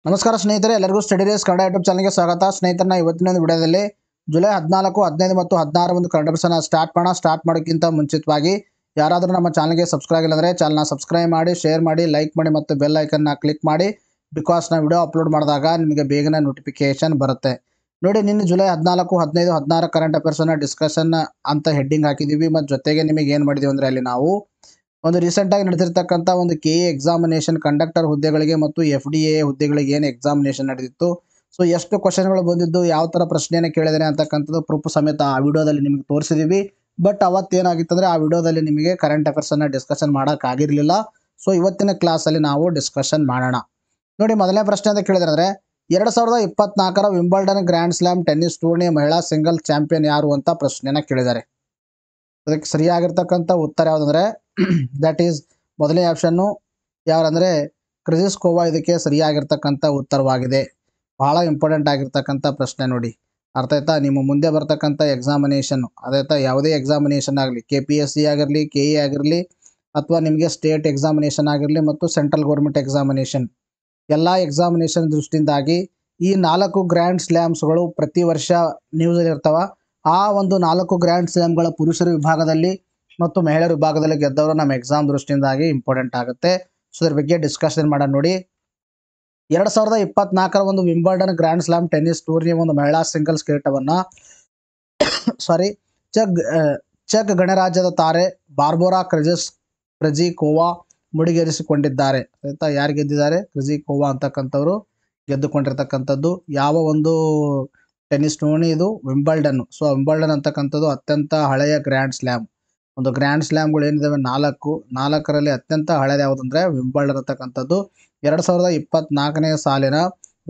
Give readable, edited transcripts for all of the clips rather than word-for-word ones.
ನಮಸ್ಕಾರ ಸ್ನೇಹಿತರೆ, ಎಲ್ಲರಿಗೂ ಸ್ಟಡಿ ರೇಸ್ ಕನ್ನಡ ಯೂಟ್ಯೂಬ್ ಚಾನಲ್ಗೆ ಸ್ವಾಗತ. ಸ್ನೇಹಿತರನ್ನ ಇವತ್ತಿನ ಒಂದು ವಿಡಿಯೋದಲ್ಲಿ ಜುಲೈ 14, 15 ಮತ್ತು 16 ಒಂದು ಕನ್ನಡ ಪೇಪರ್ನ ಸ್ಟಾರ್ಟ್ ಮಾಡೋಕ್ಕಿಂತ ಮುಂಚಿತವಾಗಿ ಯಾರಾದರೂ ನಮ್ಮ ಚಾನಲ್ಗೆ ಸಬ್ಸ್ಕ್ರೈಬ್ ಆಗಿಲ್ಲ ಅಂದರೆ ಚಾನಲ್ನ ಸಬ್ಸ್ಕ್ರೈಬ್ ಮಾಡಿ, ಶೇರ್ ಮಾಡಿ, ಲೈಕ್ ಮಾಡಿ ಮತ್ತು ಬೆಲ್ ಐಕನ್ನ ಕ್ಲಿಕ್ ಮಾಡಿ. ಬಿಕಾಸ್ ನಾವು ವಿಡಿಯೋ ಅಪ್ಲೋಡ್ ಮಾಡಿದಾಗ ನಿಮಗೆ ಬೇಗನೆ ನೋಟಿಫಿಕೇಶನ್ ಬರುತ್ತೆ. ನೋಡಿ, ನಿನ್ನೆ ಜುಲೈ 14, 15, 16 ಕರೆಂಟ್ ಅಫೇರ್ಸನ್ನು ಡಿಸ್ಕಷನ್ ಅಂತ ಹೆಡ್ಡಿಂಗ್ ಹಾಕಿದ್ದೀವಿ. ಮತ್ತು ಜೊತೆಗೆ ನಿಮಗೆ ಏನು ಮಾಡಿದ್ದೀವಿ ಅಂದರೆ ಅಲ್ಲಿ ನಾವು ಒಂದು ರೀಸೆಂಟಾಗಿ ನಡೆದಿರ್ತಕ್ಕಂಥ ಒಂದು KA ಎಕ್ಸಾಮಿನೇಷನ್ ಕಂಡಕ್ಟರ್ ಹುದ್ದೆಗಳಿಗೆ ಮತ್ತು FDA ಹುದ್ದೆಗಳಿಗೆ ಏನು ಎಕ್ಸಾಮಿನೇಷನ್ ನಡೆದಿತ್ತು, ಸೊ ಎಷ್ಟು ಕ್ವಶನ್ಗಳು ಬಂದಿದ್ದು, ಯಾವ ಥರ ಪ್ರಶ್ನೆಯನ್ನು ಕೇಳಿದ್ದೇನೆ ಅಂತಕ್ಕಂಥದ್ದು ಪ್ರೂಫ್ ಸಮೇತ ಆ ವಿಡಿಯೋದಲ್ಲಿ ನಿಮಗೆ ತೋರಿಸಿದ್ದೀವಿ. ಬಟ್ ಅವತ್ತೇನಾಗಿತ್ತಂದರೆ ಆ ವಿಡಿಯೋದಲ್ಲಿ ನಿಮಗೆ ಕರೆಂಟ್ ಅಫೇರ್ಸನ್ನು ಡಿಸ್ಕಷನ್ ಮಾಡೋಕ್ಕಾಗಿರಲಿಲ್ಲ. ಸೊ ಇವತ್ತಿನ ಕ್ಲಾಸಲ್ಲಿ ನಾವು ಡಿಸ್ಕಷನ್ ಮಾಡೋಣ. ನೋಡಿ, ಮೊದಲನೇ ಪ್ರಶ್ನೆ ಅಂತ ಕೇಳಿದ್ರೆ 2024ರ Wimbledon grand slam tennis tourney ಮಹಿಳಾ ಸಿಂಗಲ್ ಚಾಂಪಿಯನ್ ಯಾರು ಅಂತ ಪ್ರಶ್ನೆಯನ್ನು ಕೇಳಿದ್ದಾರೆ. ಅದಕ್ಕೆ ಸರಿಯಾಗಿರ್ತಕ್ಕಂಥ ಉತ್ತರ ಯಾವುದಂದರೆ ದಟ್ ಈಸ್ ಮೊದಲನೇ ಆಪ್ಷನ್ನು ಯಾರಂದರೆ ಕ್ರಿಜಿಸ್ಕೋವಾ. ಇದಕ್ಕೆ ಸರಿಯಾಗಿರ್ತಕ್ಕಂಥ ಉತ್ತರವಾಗಿದೆ. ಬಹಳ ಇಂಪಾರ್ಟೆಂಟ್ ಆಗಿರ್ತಕ್ಕಂಥ ಪ್ರಶ್ನೆ ನೋಡಿ, ಅರ್ಥ ಆಯ್ತಾ? ನಿಮ್ಮ ಮುಂದೆ ಬರ್ತಕ್ಕಂಥ ಎಕ್ಸಾಮಿನೇಷನ್ನು ಅದಾಯ್ತಾ, ಯಾವುದೇ ಎಕ್ಸಾಮಿನೇಷನ್ ಆಗಲಿ, KPSC ಆಗಿರಲಿ, KE ಆಗಿರಲಿ, ಅಥವಾ ನಿಮಗೆ ಸ್ಟೇಟ್ ಎಕ್ಸಾಮಿನೇಷನ್ ಆಗಿರಲಿ ಮತ್ತು ಸೆಂಟ್ರಲ್ ಗೌರ್ಮೆಂಟ್ ಎಕ್ಸಾಮಿನೇಷನ್, ಎಲ್ಲ ಎಕ್ಸಾಮಿನೇಷನ್ ದೃಷ್ಟಿಯಿಂದಾಗಿ ಈ 4 ಗ್ರ್ಯಾಂಡ್ ಸ್ಲ್ಯಾಮ್ಸ್ಗಳು ಪ್ರತಿ ವರ್ಷ ನ್ಯೂಸಲ್ಲಿ ಇರ್ತಾವೆ. ಆ ಒಂದು 4 ಗ್ರ್ಯಾಂಡ್ ಸ್ಲ್ಯಾಮ್ಗಳ ಪುರುಷರ ವಿಭಾಗದಲ್ಲಿ ಮತ್ತು ಮಹಿಳೆಯರ ವಿಭಾಗದಲ್ಲಿ ಗೆದ್ದವರು ನಮ್ಮ ಎಕ್ಸಾಮ್ ದೃಷ್ಟಿಯಿಂದಾಗಿ ಇಂಪಾರ್ಟೆಂಟ್ ಆಗುತ್ತೆ. ಸೊ ಇದ್ರ ಬಗ್ಗೆ ಡಿಸ್ಕಷನ್ ಮಾಡೋಣ. ನೋಡಿ, 2024ರ ಒಂದು ವಿಂಬಲ್ಡನ್ ಗ್ರ್ಯಾಂಡ್ ಸ್ಲಾಮ್ ಟೆನ್ನಿಸ್ ಟೂರ್ನಿಯ ಒಂದು ಮಹಿಳಾ ಸಿಂಗಲ್ಸ್ ಕಿರೀಟವನ್ನು ಚೆಕ್ ಗಣರಾಜ್ಯದ ತಾರೆ ಬಾರ್ಬೋರಾ ಕ್ರಿಜಿಕೋವಾ ಮುಡಿಗೇರಿಸಿಕೊಂಡಿದ್ದಾರೆ. ಆಯ್ತಾ, ಯಾರು ಗೆದ್ದಿದ್ದಾರೆ? ಕ್ರಿಜಿಕೋವಾ ಅಂತಕ್ಕಂಥವ್ರು ಗೆದ್ದುಕೊಂಡಿರ್ತಕ್ಕಂಥದ್ದು. ಯಾವ ಒಂದು ಟೆನ್ನಿಸ್ ಟೂರ್ನಿ ಇದು? ವಿಂಬಲ್ಡನ್. ಸೊ ವಿಂಬಲ್ಡನ್ ಅಂತಕ್ಕಂಥದ್ದು ಅತ್ಯಂತ ಹಳೆಯ ಗ್ರ್ಯಾಂಡ್ ಸ್ಲ್ಯಾಮ್. ಒಂದು ಗ್ರ್ಯಾಂಡ್ ಸ್ಲ್ಯಾಮ್ಗಳು ಏನಿದ್ದಾವೆ 4ರಲ್ಲಿ ಅತ್ಯಂತ ಹಳೆಯದು ಯಾವುದಂದರೆ ವಿಂಬಲ್ಡನ್ ಅಂತಕ್ಕಂಥದ್ದು. 2024ನೇ ಸಾಲಿನ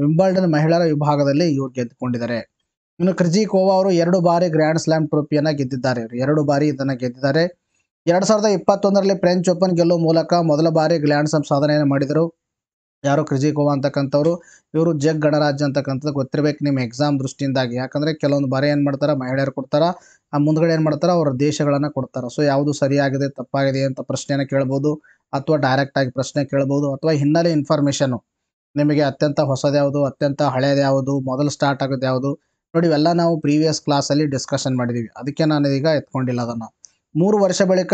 ವಿಂಬಲ್ಡನ್ ಮಹಿಳೆಯರ ವಿಭಾಗದಲ್ಲಿ ಇವ್ರು ಗೆದ್ದುಕೊಂಡಿದ್ದಾರೆ. ಇನ್ನು ಕ್ರಿಜಿಕೋವಾ ಅವರು 2 ಬಾರಿ ಗ್ರ್ಯಾಂಡ್ ಸ್ಲ್ಯಾಮ್ ಟ್ರೋಫಿಯನ್ನು ಗೆದ್ದಿದ್ದಾರೆ. 2 ಬಾರಿ ಇದನ್ನು ಗೆದ್ದಿದ್ದಾರೆ. 2021ರಲ್ಲಿ ಫ್ರೆಂಚ್ ಓಪನ್ ಗೆಲ್ಲುವ ಮೂಲಕ ಮೊದಲ ಬಾರಿ ಗ್ರ್ಯಾಂಡ್ ಸ್ಲಾಮ್ ಸಾಧನೆಯನ್ನು ಮಾಡಿದರು. ಯಾರು? ಕ್ರಿಜಿಕೋವಾ ಅಂತಕ್ಕಂಥವ್ರು. ಇವರು ಜಗ್ ಗಣರಾಜ್ಯ ಅಂತಕ್ಕಂಥದ್ದು ಗೊತ್ತಿರಬೇಕು ನಿಮ್ಮ ಎಕ್ಸಾಮ್ ದೃಷ್ಟಿಯಿಂದಾಗಿ. ಯಾಕಂದರೆ ಕೆಲವೊಂದು ಬಾರಿ ಏನು ಮಾಡ್ತಾರೆ, ಮಹಿಳೆಯರು ಕೊಡ್ತಾರೆ, ಆ ಮುಂದ್ಗಡೆ ಏನು ಮಾಡ್ತಾರೆ, ಅವರ ದೇಶಗಳನ್ನು ಕೊಡ್ತಾರೆ. ಸೊ ಯಾವುದು ಸರಿಯಾಗಿದೆ ತಪ್ಪಾಗಿದೆ ಅಂತ ಪ್ರಶ್ನೆಯನ್ನು ಕೇಳ್ಬೋದು, ಅಥವಾ ಡೈರೆಕ್ಟಾಗಿ ಪ್ರಶ್ನೆ ಕೇಳ್ಬೋದು, ಅಥವಾ ಹಿನ್ನೆಲೆ ಇನ್ಫಾರ್ಮೇಷನು ನಿಮಗೆ ಅತ್ಯಂತ ಹೊಸದು ಯಾವುದು, ಅತ್ಯಂತ ಹಳೆಯದು ಯಾವುದು, ಮೊದಲು ಸ್ಟಾರ್ಟ್ ಆಗೋದು ಯಾವುದು, ನೋಡಿ ಇವೆಲ್ಲ ನಾವು ಪ್ರೀವಿಯಸ್ ಕ್ಲಾಸಲ್ಲಿ ಡಿಸ್ಕಷನ್ ಮಾಡಿದ್ದೀವಿ. ಅದಕ್ಕೆ ನಾನು ಈಗ ಎತ್ಕೊಂಡಿಲ್ಲ ಅದನ್ನು. 3 ವರ್ಷ ಬಳಿಕ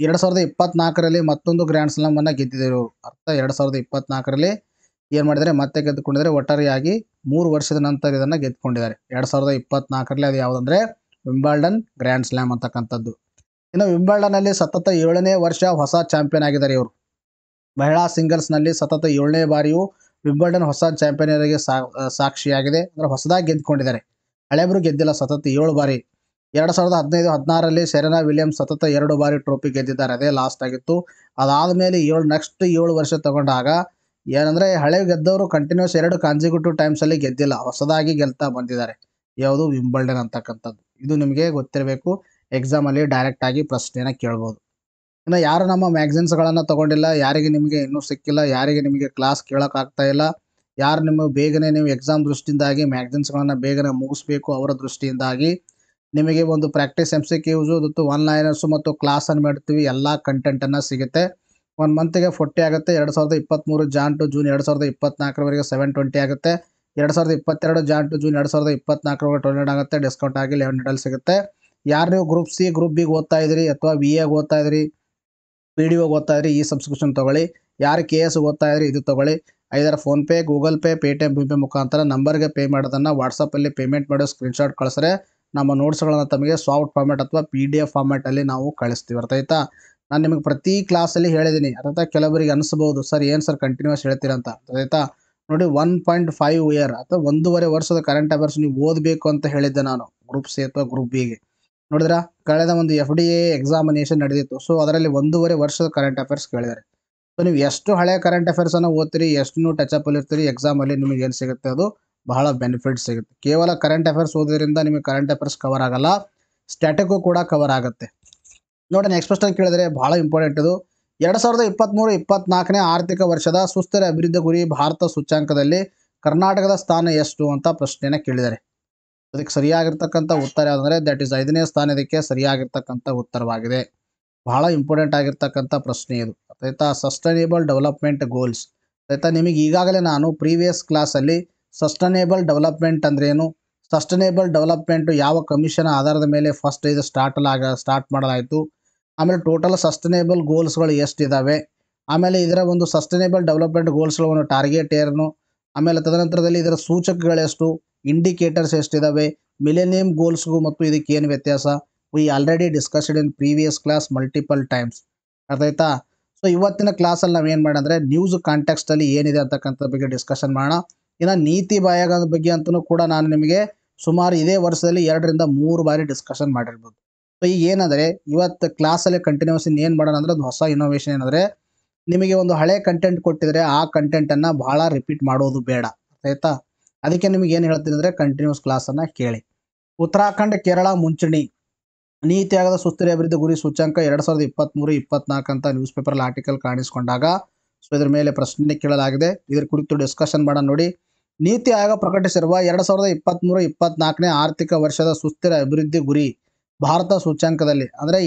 2024ರಲ್ಲಿ ಮತ್ತೊಂದು ಗ್ರ್ಯಾಂಡ್ ಸ್ಲಾಮನ್ನು ಗೆದ್ದಿದ್ದರು. ಅರ್ಥ, 2024ರಲ್ಲಿ ಏನು ಮಾಡಿದರೆ ಮತ್ತೆ ಗೆದ್ದುಕೊಂಡಿದ್ದಾರೆ. ಒಟ್ಟಾರೆಯಾಗಿ 3 ವರ್ಷದ ನಂತರ ಇದನ್ನು ಗೆದ್ದುಕೊಂಡಿದ್ದಾರೆ. 2024ರಲ್ಲಿ ಅದು ಯಾವುದಂದರೆ ವಿಂಬಲ್ಡನ್ ಗ್ರ್ಯಾಂಡ್ ಸ್ಲಾಮ್ ಅಂತಕ್ಕಂಥದ್ದು. ಇನ್ನು ವಿಂಬಲ್ಡನ್ನಲ್ಲಿ ಸತತ 7ನೇ ವರ್ಷ ಹೊಸ ಚಾಂಪಿಯನ್ ಆಗಿದ್ದಾರೆ ಇವರು. ಮಹಿಳಾ ಸಿಂಗಲ್ಸ್ನಲ್ಲಿ ಸತತ 7ನೇ ಬಾರಿಯೂ ವಿಂಬಲ್ಡನ್ ಹೊಸ ಚಾಂಪಿಯನ್ಗೆ ಸಾಕ್ಷಿಯಾಗಿದೆ. ಅಂದರೆ ಹೊಸದಾಗಿ ಗೆದ್ದುಕೊಂಡಿದ್ದಾರೆ, ಹಳೆಯವರು ಗೆದ್ದಿಲ್ಲ. ಸತತ 7 ಬಾರಿ. 2015-16ರಲ್ಲಿ ಸೆರೆನಾ ವಿಲಿಯಮ್ಸ್ ಸತತ 2 ಬಾರಿ ಟ್ರೋಫಿ ಗೆದ್ದಿದ್ದಾರೆ. ಅದೇ ಲಾಸ್ಟ್ ಆಗಿತ್ತು. ಅದಾದಮೇಲೆ ನೆಕ್ಸ್ಟ್ 7 ವರ್ಷ ತಗೊಂಡಾಗ ಏನಂದರೆ ಹಳೆ ಗೆದ್ದವರು ಕಂಟಿನ್ಯೂಸ್ 2 ಕಾನ್ಸಿಕ್ಯೂಟಿವ್ ಟೈಮ್ಸಲ್ಲಿ ಗೆದ್ದಿಲ್ಲ, ಹೊಸದಾಗಿ ಗೆಲ್ತಾ ಬಂದಿದ್ದಾರೆ. ಯಾವುದು? ವಿಂಬಲ್ಡನ್ ಅಂತಕ್ಕಂಥದ್ದು. ಇದು ನಿಮಗೆ ಗೊತ್ತಿರಬೇಕು. ಎಕ್ಸಾಮಲ್ಲಿ ಡೈರೆಕ್ಟಾಗಿ ಪ್ರಶ್ನೆಯನ್ನು ಕೇಳ್ಬೋದು. ಇನ್ನು ಯಾರು ನಮ್ಮ ಮ್ಯಾಗ್ಝಿನ್ಸ್ಗಳನ್ನು ತೊಗೊಂಡಿಲ್ಲ, ಯಾರಿಗೆ ನಿಮಗೆ ಇನ್ನೂ ಸಿಕ್ಕಿಲ್ಲ, ಯಾರಿಗೆ ನಿಮಗೆ ಕ್ಲಾಸ್ ಕೇಳೋಕ್ಕಾಗ್ತಾ ಇಲ್ಲ, ಯಾರು ನಿಮಗೆ ಬೇಗನೆ ನೀವು ಎಕ್ಸಾಮ್ ದೃಷ್ಟಿಯಿಂದಾಗಿ ಮ್ಯಾಗ್ಝಿನ್ಸ್ಗಳನ್ನು ಬೇಗನೆ ಮುಗಿಸ್ಬೇಕು, ಅವರ ದೃಷ್ಟಿಯಿಂದಾಗಿ ನಿಮಗೆ ಒಂದು ಪ್ರಾಕ್ಟೀಸ್ MCQs ಮತ್ತು 1 ಲೈನರ್ಸು ಮತ್ತು ಕ್ಲಾಸನ್ನು ಮಾಡ್ತೀವಿ. ಎಲ್ಲ ಕಂಟೆಂಟನ್ನು ಸಿಗುತ್ತೆ. 1 ಮಂತ್ಗೆ 40 ಆಗುತ್ತೆ. 2023 ಜಾನ್ ಟು ಜೂನ್ 2024ರವರೆಗೆ 720 ಆಗುತ್ತೆ. 2022 ಜಾನ್ ಟು ಜೂನ್ 2024ರವರೆಗೆ 200 ಆಗುತ್ತೆ. ಡಿಸ್ಕೌಂಟ್ ಆಗಿ 1100 ಸಿಗುತ್ತೆ. ಯಾರು ನೀವು ಗ್ರೂಪ್ C, ಗ್ರೂಪ್ B ಓದ್ತಾ ಇದ್ದೀರಿ, ಅಥವಾ BA ಓದ್ತಾ ಇದ್ದೀರಿ, PDO ಓದ್ತಾ ಇದ್ರಿ, ಈ ಸಬ್ಸ್ಕ್ರಿಪ್ಷನ್ ತೊಗೊಳ್ಳಿ. ಯಾರು KS ಓದ್ತಾ ಇದ್ರಿ, ಇದು ತೊಗೊಳ್ಳಿ. ಐದರ PhonePe, Google pay, Paytm, BPay ಮುಖಾಂತರ ನಂಬರ್ಗೆ ಪೇ ಮಾಡೋದನ್ನು ವಾಟ್ಸಪ್ಪಲ್ಲಿ ಪೇಮೆಂಟ್ ಮಾಡೋ ಸ್ಕ್ರೀನ್ಶಾಟ್ ಕಳಿಸ್ರೆ ನಮ್ಮ ನೋಟ್ಸ್ಗಳನ್ನು ತಮಗೆ ಸಾಫ್ಟ್ ಫಾರ್ಮ್ಯಾಟ್ ಅಥವಾ PDF ಫಾರ್ಮ್ಯಾಟಲ್ಲಿ ನಾವು ಕಳಿಸ್ತೀವಿ. ಅರ್ಥ ಆಯ್ತಾ? ನಾನು ನಿಮಗೆ ಪ್ರತಿ ಕ್ಲಾಸಲ್ಲಿ ಹೇಳಿದ್ದೀನಿ. ಅರ್ಥ, ಕೆಲವರಿಗೆ ಅನಿಸ್ಬೋದು ಸರ್ ಏನು ಸರ್ ಕಂಟಿನ್ಯೂಸ್ ಹೇಳ್ತೀರಂತ. ಆಯಿತಾ? ನೋಡಿ, 1.5 ಇಯರ್ ಅಥವಾ 1.5 ವರ್ಷದ ಕರೆಂಟ್ ಅಫೇರ್ಸ್ ನೀವು ಓದಬೇಕು ಅಂತ ಹೇಳಿದ್ದೆ ನಾನು ಗ್ರೂಪ್ C ಅಥವಾ ಗ್ರೂಪ್ Bಗೆ. ನೋಡಿದ್ರಾ, ಕಳೆದ ಒಂದು FDA ಎಕ್ಸಾಮಿನೇಷನ್ ನಡೆದಿತ್ತು. ಸೊ ಅದರಲ್ಲಿ 1.5 ವರ್ಷದ ಕರೆಂಟ್ ಅಫೇರ್ಸ್ ಕೇಳಿದ್ದಾರೆ. ಸೊ ನೀವು ಎಷ್ಟು ಹಳೆಯ ಕರೆಂಟ್ ಅಫೇರ್ಸನ್ನು ಓದ್ತೀರಿ, ಎಷ್ಟು ನೀವು ಟಚಪ್ಪಲ್ಲಿ ಇರ್ತೀರಿ, ಎಕ್ಸಾಮಲ್ಲಿ ನಿಮಗೆ ಏನು ಸಿಗುತ್ತೆ, ಅದು ಬಹಳ ಬೆನಿಫಿಟ್ ಸಿಗುತ್ತೆ. ಕೇವಲ ಕರೆಂಟ್ ಅಫೇರ್ಸ್ ಓದೋದ್ರಿಂದ ನಿಮಗೆ ಕರೆಂಟ್ ಅಫೇರ್ಸ್ ಕವರ್ ಆಗಲ್ಲ, ಸ್ಟ್ಯಾಟಿಕ್ಕು ಕೂಡ ಕವರ್ ಆಗುತ್ತೆ. ನೋಡಿ, ನೆಕ್ಸ್ಟ್ ಪ್ರಶ್ನೆ ಕೇಳಿದರೆ ಭಾಳ ಇಂಪಾರ್ಟೆಂಟ್ ಇದು. 2023-24ನೇ ಆರ್ಥಿಕ ವರ್ಷದ ಸುಸ್ಥಿರ ಅಭಿವೃದ್ಧಿ ಗುರಿ ಭಾರತ ಸೂಚ್ಯಾಂಕದಲ್ಲಿ ಕರ್ನಾಟಕದ ಸ್ಥಾನ ಎಷ್ಟು ಅಂತ ಪ್ರಶ್ನೆಯನ್ನು ಕೇಳಿದ್ದಾರೆ. ಅದಕ್ಕೆ ಸರಿಯಾಗಿರ್ತಕ್ಕಂಥ ಉತ್ತರ ಯಾವುದಂದರೆ ದಟ್ ಈಸ್ 5ನೇ ಸ್ಥಾನ ಇದಕ್ಕೆ ಸರಿಯಾಗಿರ್ತಕ್ಕಂಥ ಉತ್ತರವಾಗಿದೆ. ಬಹಳ ಇಂಪಾರ್ಟೆಂಟ್ ಆಗಿರ್ತಕ್ಕಂಥ ಪ್ರಶ್ನೆ ಇದು. ಆಯಿತಾ? ಸಸ್ಟೈನೇಬಲ್ ಡೆವಲಪ್ಮೆಂಟ್ ಗೋಲ್ಸ್ ಆಯಿತಾ. ನಿಮಗೆ ಈಗಾಗಲೇ ನಾನು ಪ್ರೀವಿಯಸ್ ಕ್ಲಾಸಲ್ಲಿ ಸಸ್ಟನೇಬಲ್ ಡೆವಲಪ್ಮೆಂಟ್ ಅಂದ್ರೇನು, ಸಸ್ಟನೇಬಲ್ ಡೆವಲಪ್ಮೆಂಟು ಯಾವ ಕಮಿಷನ್ ಆಧಾರದ ಮೇಲೆ ಫಸ್ಟ್ ಇದು ಸ್ಟಾರ್ಟ್ ಮಾಡಲಾಯಿತು, ಆಮೇಲೆ ಟೋಟಲ್ ಸಸ್ಟನೇಬಲ್ ಗೋಲ್ಸ್ಗಳು ಎಷ್ಟಿದ್ದಾವೆ, ಆಮೇಲೆ ಇದರ ಒಂದು ಸಸ್ಟನೇಬಲ್ ಡೆವಲಪ್ಮೆಂಟ್ ಗೋಲ್ಸ್ಗಳ ಒಂದು ಟಾರ್ಗೆಟ್ ಏನು, ಆಮೇಲೆ ತದನಂತರದಲ್ಲಿ ಇದರ ಸೂಚಕಗಳೆಷ್ಟು, ಇಂಡಿಕೇಟರ್ಸ್ ಎಷ್ಟಿದ್ದಾವೆ, ಮಿಲೇನಿಯಂ ಗೋಲ್ಸ್ಗೂ ಮತ್ತು ಇದಕ್ಕೆ ಏನು ವ್ಯತ್ಯಾಸ, we already discussed in previous class multiple times. ಅರ್ಥಾಯ್ತಾ. ಸೊ ಇವತ್ತಿನ ಕ್ಲಾಸಲ್ಲಿ ನಾವೇನು ಮಾಡೋಣ ಅಂದರೆ ನ್ಯೂಸ್ ಕಾಂಟೆಕ್ಸ್ಟಲ್ಲಿ ಏನಿದೆ ಅಂತಕ್ಕಂಥ ಬಗ್ಗೆ ಡಿಸ್ಕಷನ್ ಮಾಡೋಣ. ಇನ್ನು ನೀತಿ ಆಯೋಗದ ಬಗ್ಗೆ ಅಂತಲೂ ಕೂಡ ನಾನು ನಿಮಗೆ ಸುಮಾರು ಇದೇ ವರ್ಷದಲ್ಲಿ 2 ರಿಂದ 3 ಬಾರಿ ಡಿಸ್ಕಷನ್ ಮಾಡಿರ್ಬೋದು. ಸೊ ಈಗ ಏನಂದರೆ ಇವತ್ತು ಕ್ಲಾಸಲ್ಲಿ ಕಂಟಿನ್ಯೂಸ್ ಏನು ಮಾಡೋಣ ಅಂದರೆ ಒಂದು ಹೊಸ ಇನೋವೇಷನ್ ಏನಂದರೆ, ನಿಮಗೆ ಒಂದು ಹಳೆ ಕಂಟೆಂಟ್ ಕೊಟ್ಟಿದ್ರೆ ಆ ಕಂಟೆಂಟನ್ನು ಭಾಳ ರಿಪೀಟ್ ಮಾಡೋದು ಬೇಡ. ಆಯಿತಾ. ಅದಕ್ಕೆ ನಿಮಗೆ ಏನು ಹೇಳ್ತೀನಿ ಅಂದರೆ ಕಂಟಿನ್ಯೂಸ್ ಕ್ಲಾಸನ್ನು ಕೇಳಿ. ಉತ್ತರಾಖಂಡ್ ಕೇರಳ ಮುಂಚೂಣಿ ನೀತಿ ಆಯೋಗದ ಸುಸ್ಥಿರ ಅಭಿವೃದ್ಧಿ ಗುರಿ ಸೂಚ್ಯಂಕ 2023-24 ಅಂತ ನ್ಯೂಸ್ ಪೇಪರಲ್ಲಿ ಆರ್ಟಿಕಲ್ ಕಾಣಿಸ್ಕೊಂಡಾಗ ಸೊ ಇದ್ರ ಮೇಲೆ ಪ್ರಶ್ನೆ ಕೇಳಲಾಗಿದೆ. ಇದರ ಕುರಿತು ಡಿಸ್ಕಷನ್ ಮಾಡೋಣ ನೋಡಿ. ನೀತಿ ಆಯೋಗ ಪ್ರಕಟಿಸಿರುವ 2023-24ನೇ ಆರ್ಥಿಕ ವರ್ಷದ ಸುಸ್ಥಿರ ಅಭಿವೃದ್ಧಿ ಗುರಿ ಭಾರತ ಸೂಚ್ಯಂಕದಲ್ಲಿ ಅಂದರೆ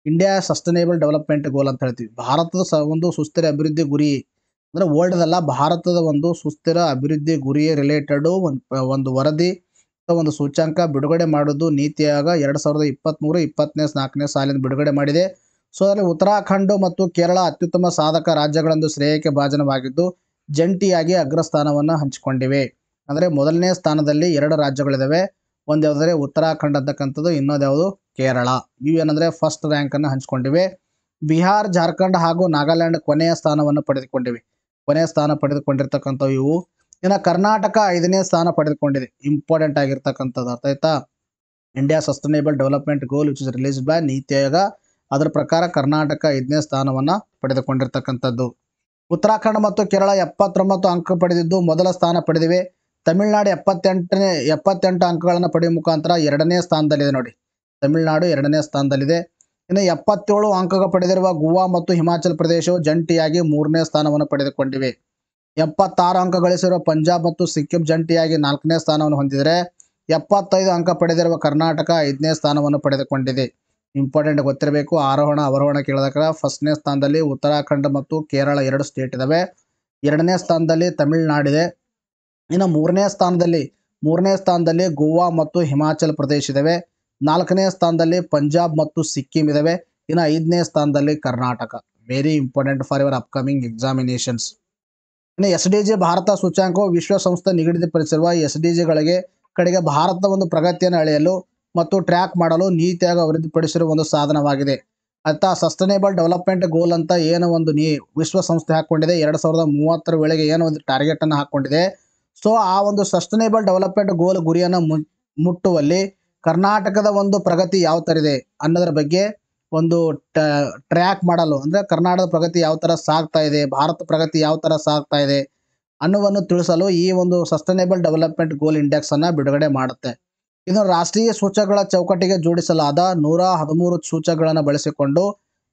ಇಂಡಿಯಾ ಸಸ್ಟನೇಬಲ್ ಡೆವಲಪ್ಮೆಂಟ್ ಗೋಲ್ ಅಂತ ಹೇಳ್ತೀವಿ. ಭಾರತದ ಒಂದು ಸುಸ್ಥಿರ ಅಭಿವೃದ್ಧಿ ಗುರಿ ಅಂದರೆ ವರ್ಲ್ಡ್ದಲ್ಲ, ಭಾರತದ ಒಂದು ಸುಸ್ಥಿರ ಅಭಿವೃದ್ಧಿ ಗುರಿಯೇ ರಿಲೇಟೆಡು ಒಂದು ವರದಿ ಒಂದು ಸೂಚ್ಯಂಕ ಬಿಡುಗಡೆ ಮಾಡೋದು ನೀತಿ ಆಯೋಗ 2023-24ನೇ ಸಾಲಿನ ಬಿಡುಗಡೆ ಮಾಡಿದೆ. ಸೊ ಅದರಲ್ಲಿ ಉತ್ತರಾಖಂಡ ಮತ್ತು ಕೇರಳ ಅತ್ಯುತ್ತಮ ಸಾಧಕ ರಾಜ್ಯಗಳೆಂದು ಶ್ರೇಯಕ್ಕೆ ಭಾಜನವಾಗಿದ್ದು ಜಂಟಿಯಾಗಿ ಅಗ್ರಸ್ಥಾನವನ್ನು ಹಂಚಿಕೊಂಡಿವೆ. ಅಂದರೆ ಮೊದಲನೇ ಸ್ಥಾನದಲ್ಲಿ 2 ರಾಜ್ಯಗಳಿದ್ದಾವೆ. ಒಂದು ಯಾವುದಂದರೆ ಉತ್ತರಾಖಂಡ್ ಅಂತಕ್ಕಂಥದ್ದು, ಇನ್ನೊಂದು ಯಾವುದು ಕೇರಳ. ಇವು ಏನಂದರೆ ಫಸ್ಟ್ ರ್ಯಾಂಕನ್ನು ಹಂಚಿಕೊಂಡಿವೆ. ಬಿಹಾರ್, ಜಾರ್ಖಂಡ್ ಹಾಗೂ ನಾಗಾಲ್ಯಾಂಡ್ ಕೊನೆಯ ಸ್ಥಾನವನ್ನು ಪಡೆದುಕೊಂಡಿವೆ. ಕೊನೆಯ ಸ್ಥಾನ ಪಡೆದುಕೊಂಡಿರ್ತಕ್ಕಂಥವು ಇವು. ಇನ್ನು ಕರ್ನಾಟಕ 5ನೇ ಸ್ಥಾನ ಪಡೆದುಕೊಂಡಿದೆ. ಇಂಪಾರ್ಟೆಂಟ್ ಆಗಿರ್ತಕ್ಕಂಥದ್ದು ಅರ್ಥಾಯ್ತಾ. India sustainable development goal which is released by NITI Aayog, ಅದರ ಪ್ರಕಾರ ಕರ್ನಾಟಕ 5ನೇ ಸ್ಥಾನವನ್ನು ಪಡೆದುಕೊಂಡಿರ್ತಕ್ಕಂಥದ್ದು. ಉತ್ತರಾಖಂಡ್ ಮತ್ತು ಕೇರಳ 79 ಅಂಕ ಪಡೆದಿದ್ದು ಮೊದಲ ಸ್ಥಾನ ಪಡೆದಿವೆ. ತಮಿಳುನಾಡು 78 ಅಂಕಗಳನ್ನು ಪಡೆಯುವ ಮುಖಾಂತರ 2ನೇ ಸ್ಥಾನದಲ್ಲಿದೆ ನೋಡಿ. ತಮಿಳುನಾಡು 2ನೇ ಸ್ಥಾನದಲ್ಲಿದೆ. ಇನ್ನು 77 ಅಂಕಗಳು ಪಡೆದಿರುವ ಗೋವಾ ಮತ್ತು ಹಿಮಾಚಲ ಪ್ರದೇಶವು ಜಂಟಿಯಾಗಿ 3ನೇ ಸ್ಥಾನವನ್ನು ಪಡೆದುಕೊಂಡಿವೆ. 76 ಅಂಕ ಗಳಿಸಿರುವ ಪಂಜಾಬ್ ಮತ್ತು ಸಿಕ್ಕಿಂ ಜಂಟಿಯಾಗಿ 4ನೇ ಸ್ಥಾನವನ್ನು ಹೊಂದಿದರೆ 75 ಅಂಕ ಪಡೆದಿರುವ ಕರ್ನಾಟಕ 5ನೇ ಸ್ಥಾನವನ್ನು ಪಡೆದುಕೊಂಡಿದೆ. ಇಂಪಾರ್ಟೆಂಟ್ ಗೊತ್ತಿರಬೇಕು. ಆರೋಹಣ ಅವರೋಹಣ ಕೇಳಿದಾಗ ಫಸ್ಟ್ನೇ ಸ್ಥಾನದಲ್ಲಿ ಉತ್ತರಾಖಂಡ ಮತ್ತು ಕೇರಳ 2 ಸ್ಟೇಟ್ ಇದ್ದಾವೆ. 2ನೇ ಸ್ಥಾನದಲ್ಲಿ ತಮಿಳುನಾಡಿದೆ. ಇನ್ನು ಮೂರನೇ ಸ್ಥಾನದಲ್ಲಿ ಗೋವಾ ಮತ್ತು ಹಿಮಾಚಲ ಪ್ರದೇಶ ಇದ್ದಾವೆ. 4ನೇ ಸ್ಥಾನದಲ್ಲಿ ಪಂಜಾಬ್ ಮತ್ತು ಸಿಕ್ಕಿಂ ಇದ್ದಾವೆ. ಇನ್ನು 5ನೇ ಸ್ಥಾನದಲ್ಲಿ Karnataka. Very important for your upcoming examinations. ಇನ್ನು SDG ಭಾರತ ಸೂಚ್ಯಂಕವು ವಿಶ್ವಸಂಸ್ಥೆ ನಿಗದಿಪಡಿಸಿರುವ SDG ಕಡೆಗೆ ಭಾರತದ ಒಂದು ಪ್ರಗತಿಯನ್ನು ಅಳೆಯಲು ಮತ್ತು ಟ್ರ್ಯಾಕ್ ಮಾಡಲು ನೀತಿ ಆಯೋಗ ಅಭಿವೃದ್ಧಿಪಡಿಸಿರುವ ಒಂದು ಸಾಧನವಾಗಿದೆ. ಅಥವಾ ಸಸ್ಟನೇಬಲ್ ಡೆವಲಪ್ಮೆಂಟ್ ಗೋಲ್ ಅಂತ ಏನು ಒಂದು ವಿಶ್ವಸಂಸ್ಥೆ ಹಾಕ್ಕೊಂಡಿದೆ 2030 ವೇಳೆಗೆ ಏನು ಒಂದು ಟಾರ್ಗೆಟನ್ನು ಹಾಕ್ಕೊಂಡಿದೆ. ಸೊ ಆ ಒಂದು ಸಸ್ಟನೇಬಲ್ ಡೆವಲಪ್ಮೆಂಟ್ ಗೋಲ್ ಗುರಿಯನ್ನು ಮುಟ್ಟುವಲ್ಲಿ ಕರ್ನಾಟಕದ ಒಂದು ಪ್ರಗತಿ ಯಾವ ಥರ ಇದೆ ಅನ್ನೋದ್ರ ಬಗ್ಗೆ ಒಂದು ಟ್ರ್ಯಾಕ್ ಮಾಡಲು, ಅಂದರೆ ಕರ್ನಾಟಕದ ಪ್ರಗತಿ ಯಾವ ಥರ ಸಾಗ್ತಾ ಇದೆ, ಭಾರತ ಪ್ರಗತಿ ಯಾವ ಥರ ಸಾಗ್ತಾ ಇದೆ ಅನ್ನುವನ್ನು ತಿಳಿಸಲು ಈ ಒಂದು ಸಸ್ಟನೇಬಲ್ ಡೆವಲಪ್ಮೆಂಟ್ ಗೋಲ್ ಇಂಡೆಕ್ಸನ್ನು ಬಿಡುಗಡೆ ಮಾಡುತ್ತೆ. ಇನ್ನು ರಾಷ್ಟ್ರೀಯ ಸೂಚಕಗಳ ಚೌಕಟ್ಟಿಗೆ ಜೋಡಿಸಲಾದ 113 ಸೂಚಕಗಳನ್ನು ಬಳಸಿಕೊಂಡು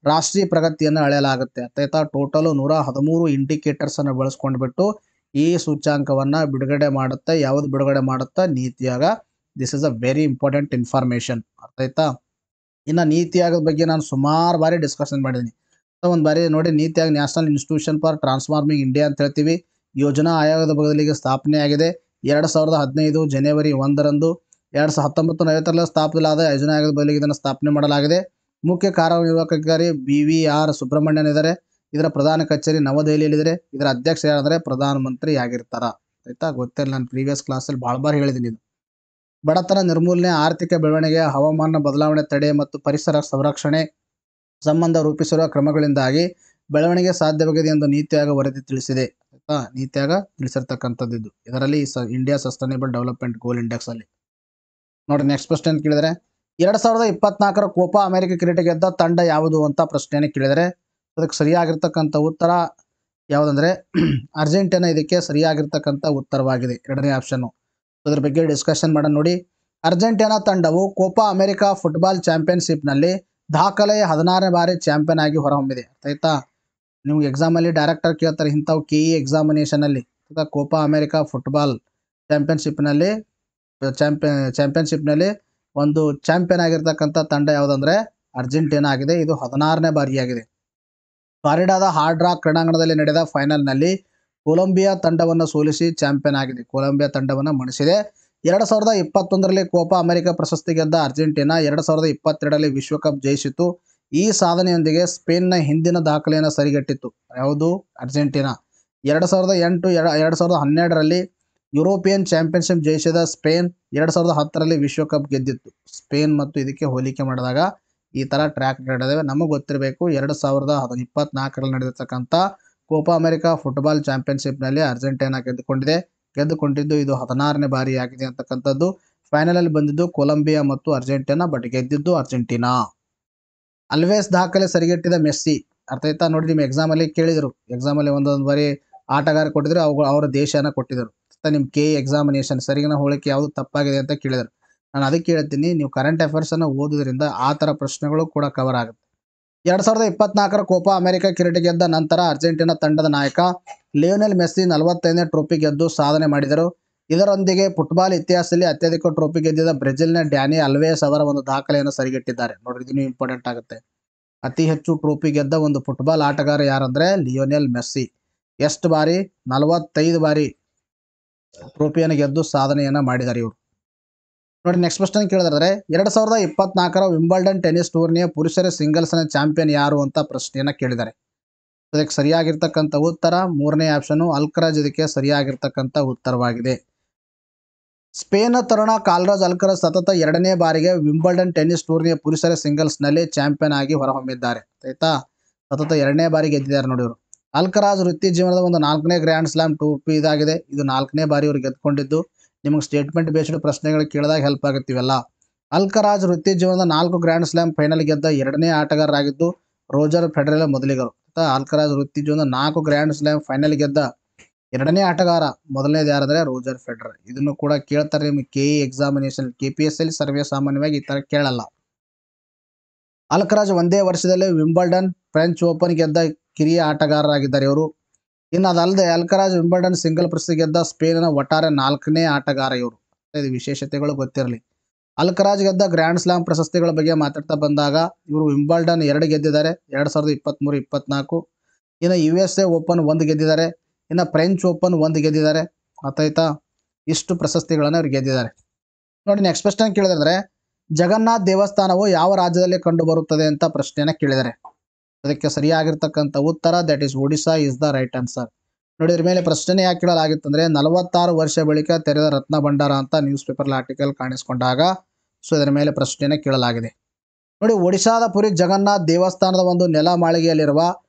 ರಾಷ್ಟ್ರೀಯ ಪ್ರಗತಿಯನ್ನು ಅಳೆಯಲಾಗುತ್ತೆ. ಆಯ್ತಾ. ಟೋಟಲು 113 ಇಂಡಿಕೇಟರ್ಸನ್ನು ಬಳಸ್ಕೊಂಡ್ಬಿಟ್ಟು ಈ ಸೂಚ್ಯಾಂಕವನ್ನು ಬಿಡುಗಡೆ ಮಾಡುತ್ತೆ. ಯಾವುದು ಬಿಡುಗಡೆ ಮಾಡುತ್ತಾ? NITI Aayog. This is a very important information. ಅರ್ಥಾಯ್ತಾ. ಇನ್ನು ನೀತಿ ಆಯೋಗದ ಬಗ್ಗೆ ನಾನು ಸುಮಾರು ಬಾರಿ ಡಿಸ್ಕಷನ್ ಮಾಡಿದ್ದೀನಿ. ಸೊ ಒಂದು ಬಾರಿ ನೋಡಿ, NITI Aayog national institution for transforming India ಅಂತ ಹೇಳ್ತೀವಿ. ಯೋಜನಾ ಆಯೋಗದ ಬದಲಿಗೆ ಸ್ಥಾಪನೆಯಾಗಿದೆ 2015 ಜನವರಿ 1ರಂದು. 2019 ಸ್ಥಾಪಿಸಲಾದ ಯೋಜನಾ ಆಯೋಗದ ಬದಲಿಗೆ ಇದನ್ನು ಸ್ಥಾಪನೆ ಮಾಡಲಾಗಿದೆ. ಮುಖ್ಯ ಕಾರ್ಯನಿರ್ವಾಹಕಾಧಿಕಾರಿ BVR ಸುಬ್ರಹ್ಮಣ್ಯನ್ ಇದ್ದಾರೆ. ಇದರ ಪ್ರಧಾನ ಕಚೇರಿ ನವದೆಹಲಿಯಲ್ಲಿದೆ. ಇದರ ಅಧ್ಯಕ್ಷ ಯಾರಂದರೆ ಪ್ರಧಾನಮಂತ್ರಿ ಆಗಿರ್ತಾರ. ಆಯ್ತಾ. ಗೊತ್ತಿಲ್ಲ, ನಾನು ಪ್ರೀವಿಯಸ್ ಕ್ಲಾಸಲ್ಲಿ ಭಾಳ ಬಾರಿ ಹೇಳಿದ್ದೀನಿ ಇದು. ಬಡತನ ನಿರ್ಮೂಲನೆ, ಆರ್ಥಿಕ ಬೆಳವಣಿಗೆ, ಹವಾಮಾನ ಬದಲಾವಣೆ ತಡೆ ಮತ್ತು ಪರಿಸರ ಸಂರಕ್ಷಣೆ ಸಂಬಂಧ ರೂಪಿಸಿರುವ ಕ್ರಮಗಳಿಂದಾಗಿ ಬೆಳವಣಿಗೆ ಸಾಧ್ಯವಾಗಿದೆ ಎಂದು ನೀತಿ ಆಯೋಗ ವರದಿ ತಿಳಿಸಿದೆ. ಆಯ್ತಾ. ನೀತಿ ಆಯೋಗ ತಿಳಿಸಿರ್ತಕ್ಕಂಥದ್ದು ಇದು. ಇದರಲ್ಲಿ India sustainable development goal index ಅಲ್ಲಿ ನೋಡಿ. ನೆಕ್ಸ್ಟ್ ಪ್ರಶ್ನೆ ಕೇಳಿದರೆ 2024 ಕೋಪಾ ಅಮೆರಿಕ ಕಿರೀಟ ಗೆದ್ದ ತಂಡ ಯಾವುದು ಅಂತ ಪ್ರಶ್ನೆಯನ್ನು ಕೇಳಿದರೆ ಅದಕ್ಕೆ ಸರಿಯಾಗಿರ್ತಕ್ಕಂಥ ಉತ್ತರ ಯಾವುದಂದರೆ ಅರ್ಜೆಂಟೀನಾ ಇದಕ್ಕೆ ಸರಿಯಾಗಿರ್ತಕ್ಕಂಥ ಉತ್ತರವಾಗಿದೆ. 2ನೇ ಆಪ್ಷನ್ನು. ಅದ್ರ ಬಗ್ಗೆ ಡಿಸ್ಕಷನ್ ಮಾಡೋಣ ನೋಡಿ. ಅರ್ಜೆಂಟೀನಾ ತಂಡವು ಕೋಪಾ ಅಮೆರಿಕಾ ಫುಟ್ಬಾಲ್ ಚಾಂಪಿಯನ್ಶಿಪ್ನಲ್ಲಿ ದಾಖಲೆಯ 16ನೇ ಬಾರಿ ಚಾಂಪಿಯನ್ ಆಗಿ ಹೊರಹೊಮ್ಮಿದೆ. ಆಯ್ತಾ. ನಿಮ್ಗೆ ಎಕ್ಸಾಮಲ್ಲಿ ಡೈರೆಕ್ಟರ್ ಕೇಳ್ತಾರೆ ಇಂಥವು KE ಎಕ್ಸಾಮಿನೇಷನಲ್ಲಿ. ಕೋಪಾ ಅಮೆರಿಕಾ ಫುಟ್ಬಾಲ್ ಚಾಂಪಿಯನ್ಶಿಪ್ನಲ್ಲಿ ಒಂದು ಚಾಂಪಿಯನ್ ಆಗಿರ್ತಕ್ಕಂಥ ತಂಡ ಯಾವುದಂದರೆ ಅರ್ಜೆಂಟೀನಾ ಆಗಿದೆ. ಇದು 16ನೇ ಬಾರಿಯಾಗಿದೆ. ಫ್ಲಾರಿಡಾದ ಹಾರ್ಡ್ ರಾಕ್ ಕ್ರೀಡಾಂಗಣದಲ್ಲಿ ನಡೆದ ಫೈನಲ್ನಲ್ಲಿ ಕೊಲಂಬಿಯಾ ತಂಡವನ್ನು ಸೋಲಿಸಿ ಚಾಂಪಿಯನ್ ಆಗಿದೆ. ಕೊಲಂಬಿಯಾ ತಂಡವನ್ನು ಮಣಿಸಿದೆ. 2021ರಲ್ಲಿ ಕೋಪಾ ಅಮೆರಿಕ ಪ್ರಶಸ್ತಿ ಗೆದ್ದ ಅರ್ಜೆಂಟೀನಾ 2022ರಲ್ಲಿ ವಿಶ್ವಕಪ್ ಜಯಿಸಿತು. ಈ ಸಾಧನೆಯೊಂದಿಗೆ ಸ್ಪೇನ್ನ ಹಿಂದಿನ ದಾಖಲೆಯನ್ನು ಸರಿಗಟ್ಟಿತ್ತು. ಯಾವುದು? ಅರ್ಜೆಂಟೀನಾ. 2008 2012ರಲ್ಲಿ ಯುರೋಪಿಯನ್ ಚಾಂಪಿಯನ್ಶಿಪ್ ಜಯಿಸಿದ ಸ್ಪೇನ್ 2010ರಲ್ಲಿ ವಿಶ್ವಕಪ್ ಗೆದ್ದಿತ್ತು. ಸ್ಪೇನ್ ಮತ್ತು ಇದಕ್ಕೆ ಹೋಲಿಕೆ ಮಾಡಿದಾಗ ಈ ಥರ ಟ್ರ್ಯಾಕ್ ನಡೆದಿವೆ. ನಮಗೆ ಗೊತ್ತಿರಬೇಕು 2024ರಲ್ಲಿ ನಡೆದಿರ್ತಕ್ಕಂಥ ಕೋಪಾ ಅಮೆರಿಕ ಫುಟ್ಬಾಲ್ ಚಾಂಪಿಯನ್ಶಿಪ್ನಲ್ಲಿ ಅರ್ಜೆಂಟೀನಾ ಗೆದ್ದುಕೊಂಡಿದ್ದು ಇದು 16ನೇ ಬಾರಿ ಆಗಿದೆ ಅಂತಕ್ಕಂಥದ್ದು. ಫೈನಲಲ್ಲಿ ಬಂದಿದ್ದು ಕೊಲಂಬಿಯಾ ಮತ್ತು ಅರ್ಜೆಂಟೀನಾ, ಬಟ್ ಗೆದ್ದಿದ್ದು ಅರ್ಜೆಂಟೀನಾ. ಅಲ್ವೇಸ್ ದಾಖಲೆ ಸರಿಗಟ್ಟಿದ ಮೆಸ್ಸಿ. ಅರ್ಥ ಆಯ್ತಾ? ನೋಡಿ, ನಿಮ್ಮ ಎಕ್ಸಾಮಲ್ಲಿ ಕೇಳಿದರು. ಎಕ್ಸಾಮಲ್ಲಿ ಒಂದೊಂದು ಬಾರಿ ಆಟಗಾರ ಕೊಟ್ಟಿದ್ರು, ಅವರ ದೇಶನ ಕೊಟ್ಟಿದ್ದರು. ನಿಮ್ಮ ಎಕ್ಸಾಮಿನೇಷನ್ ಸರಿಗಿನ ಹೋಲಿಕೆ ಯಾವುದು ತಪ್ಪಾಗಿದೆ ಅಂತ ಕೇಳಿದರು. ನಾನು ಅದಕ್ಕೆ ಹೇಳ್ತೀನಿ, ನೀವು ಕರೆಂಟ್ ಅಫೇರ್ಸನ್ನು ಓದೋದ್ರಿಂದ ಆ ಥರ ಪ್ರಶ್ನೆಗಳು ಕೂಡ ಕವರ್ ಆಗುತ್ತೆ. 2024ರ ಕೋಪಾ ಅಮೆರಿಕ ಕಿರೀಟ ಗೆದ್ದ ನಂತರ ಅರ್ಜೆಂಟೀನಾ ತಂಡದ ನಾಯಕ ಲಿಯೋನೆಲ್ ಮೆಸ್ಸಿ 45ನೇ ಟ್ರೋಫಿ ಗೆದ್ದು ಸಾಧನೆ ಮಾಡಿದರು. ಇದರೊಂದಿಗೆ ಫುಟ್ಬಾಲ್ ಇತಿಹಾಸದಲ್ಲಿ ಅತ್ಯಧಿಕ ಟ್ರೋಫಿ ಗೆದ್ದಿದ್ದ ಬ್ರೆಜಿಲ್ನ ಡ್ಯಾನಿ ಅಲ್ವೇಸ್ ಅವರ ಒಂದು ದಾಖಲೆಯನ್ನು ಸರಿಗಟ್ಟಿದ್ದಾರೆ. ನೋಡ್ರಿ, ಇದು ಇಂಪಾರ್ಟೆಂಟ್ ಆಗುತ್ತೆ. ಅತಿ ಹೆಚ್ಚು ಟ್ರೋಫಿ ಗೆದ್ದ ಒಂದು ಫುಟ್ಬಾಲ್ ಆಟಗಾರ ಯಾರಂದ್ರೆ ಲಿಯೋನೆಲ್ ಮೆಸ್ಸಿ. ಎಷ್ಟು ಬಾರಿ? 45 ಬಾರಿ ಟ್ರೋಫಿಯನ್ನು ಗೆದ್ದು ಸಾಧನೆಯನ್ನು ಮಾಡಿದ್ದಾರೆ ಇವರು. ನೋಡಿ, ನೆಕ್ಸ್ಟ್ ಕ್ವಶ್ಚನ್ ಕೇಳಿದ್ರೆ 2024ರ ವಿಂಬಲ್ಡನ್ ಟೆನ್ನಿಸ್ ಟೂರ್ನಿಯ ಪುರುಷರ ಸಿಂಗಲ್ಸ್ನ ಚಾಂಪಿಯನ್ ಯಾರು ಅಂತ ಪ್ರಶ್ನೆಯನ್ನು ಕೇಳಿದ್ದಾರೆ. ಅದಕ್ಕೆ ಸರಿಯಾಗಿರ್ತಕ್ಕಂಥ ಉತ್ತರ 3ನೇ ಆಪ್ಷನ್ ಅಲ್ಕರಾಜ್ ಇದಕ್ಕೆ ಸರಿಯಾಗಿರ್ತಕ್ಕಂಥ ಉತ್ತರವಾಗಿದೆ. ಸ್ಪೇನ್ನ ತರುಣ ಕಾರ್ಲೋಸ್ ಅಲ್ಕರಾಜ್ ಸತತ 2ನೇ ಬಾರಿಗೆ ವಿಂಬಲ್ಡನ್ ಟೆನ್ನಿಸ್ ಟೂರ್ನಿಯ ಪುರುಷರ ಸಿಂಗಲ್ಸ್ನಲ್ಲಿ ಚಾಂಪಿಯನ್ ಆಗಿ ಹೊರಹೊಮ್ಮಿದ್ದಾರೆ. ಆಯ್ತಾ? ಸತತ 2ನೇ ಬಾರಿ ಗೆದ್ದಿದ್ದಾರೆ ನೋಡಿ ಇವರು. ಅಲ್ಕರಾಜ್ ವೃತ್ತಿ ಜೀವನದ ಒಂದು 4ನೇ ಗ್ರ್ಯಾಂಡ್ ಸ್ಲಾಮ್ ಟ್ರೋಫಿ ಇದಾಗಿದೆ. ಇದು 4ನೇ ಬಾರಿ ಇವರು ಗೆದ್ದುಕೊಂಡಿದ್ದು. ನಿಮಗೆ ಸ್ಟೇಟ್ಮೆಂಟ್ ಬೇಸ್ಡ್ ಪ್ರಶ್ನೆಗಳು ಕೇಳಿದಾಗ ಹೆಲ್ಪ್ ಆಗುತ್ತಿವೆಲ್ಲ. ಅಲ್ಕರಾಜ್ ವೃತ್ತಿ ಜೀವನದ 4 ಗ್ರ್ಯಾಂಡ್ ಸ್ಲಾಮ್ ಫೈನಲ್ ಗೆದ್ದ 2ನೇ ಆಟಗಾರರಾಗಿದ್ದು ರೋಜರ್ ಫೆಡರರ್ ಮೊದಲಿಗರು. ಅಲ್ಕರಾಜ್ ವೃತ್ತಿ ಜೀವನದ 4 ಗ್ರ್ಯಾಂಡ್ ಸ್ಲಾಮ್ ಫೈನಲ್ ಗೆದ್ದ 2ನೇ ಆಟಗಾರ ಮೊದಲನೇದು ಯಾರಂದ್ರೆ ರೋಜರ್ ಫೆಡರರ್. ಇದನ್ನು ಕೂಡ ಕೇಳ್ತಾರೆ ನಿಮಗೆ ಎಕ್ಸಾಮಿನೇಷನ್, KPSS ಸರ್ವೇ ಸಾಮಾನ್ಯವಾಗಿ ಈ ತರ ಕೇಳಲ್ಲ. ಅಲ್ಕರಾಜ್ ಒಂದೇ ವರ್ಷದಲ್ಲಿ ವಿಂಬಲ್ಡನ್, ಫ್ರೆಂಚ್ ಓಪನ್ ಗೆದ್ದ ಕಿರಿಯ ಆಟಗಾರರಾಗಿದ್ದಾರೆ ಇವರು. ಇನ್ನು ಅದಲ್ಲದೆ ಅಲ್ಕರಾಜ್ ವಿಂಬಲ್ಡನ್ ಸಿಂಗಲ್ ಪ್ರಶಸ್ತಿ ಗೆದ್ದ ಸ್ಪೇನಿನ ಒಟ್ಟಾರೆ 4ನೇ ಆಟಗಾರ ಇವರು. ಇದು ವಿಶೇಷತೆಗಳು ಗೊತ್ತಿರಲಿ. ಅಲ್ಕರಾಜ್ ಗೆದ್ದ ಗ್ರ್ಯಾಂಡ್ ಸ್ಲಾಮ್ ಪ್ರಶಸ್ತಿಗಳ ಬಗ್ಗೆ ಮಾತಾಡ್ತಾ ಬಂದಾಗ ಇವರು ವಿಂಬಲ್ಡನ್ 2 ಗೆದ್ದಿದ್ದಾರೆ 2023, 24. ಇನ್ನು USA ಓಪನ್ 1 ಗೆದ್ದಿದ್ದಾರೆ. ಇನ್ನು ಫ್ರೆಂಚ್ ಓಪನ್ 1 ಗೆದ್ದಿದ್ದಾರೆ. ಆಯ್ತಾ? ಇಷ್ಟು ಪ್ರಶಸ್ತಿಗಳನ್ನು ಇವರು ಗೆದ್ದಿದ್ದಾರೆ. ನೋಡಿ, ನೆಕ್ಸ್ಟ್ ಕ್ವಶ್ಚನ್ ಕೇಳಿದ್ರೆ ಜಗನ್ನಾಥ್ ದೇವಸ್ಥಾನವು ಯಾವ ರಾಜ್ಯದಲ್ಲಿ ಕಂಡು ಬರುತ್ತದೆ ಅಂತ ಪ್ರಶ್ನೆಯನ್ನು ಕೇಳಿದ್ದಾರೆ. ಅದಕ್ಕೆ ಸರಿಯಾಗಿರ್ತಕ್ಕಂಥ ಉತ್ತರ that is Odisha is the right answer. ನೋಡಿ, ಇದ್ರ ಮೇಲೆ ಪ್ರಶ್ನೆ ಯಾಕೆ ಕೇಳಲಾಗಿತ್ತಂದ್ರೆ 46 ವರ್ಷ ಬಳಿಕ ತೆರೆದ ರತ್ನ ಭಂಡಾರ ಅಂತ ನ್ಯೂಸ್ ಪೇಪರ್ ಆರ್ಟಿಕಲ್ ಕಾಣಿಸ್ಕೊಂಡಾಗ ಇದರ ಮೇಲೆ ಪ್ರಶ್ನೆಯನ್ನು ಕೇಳಲಾಗಿದೆ. ನೋಡಿ, ಒಡಿಶಾದ ಪುರಿ ಜಗನ್ನಾಥ್ ದೇವಸ್ಥಾನದ ಒಂದು ನೆಲ ಮಾಳಿಗೆಯಲ್ಲಿರುವ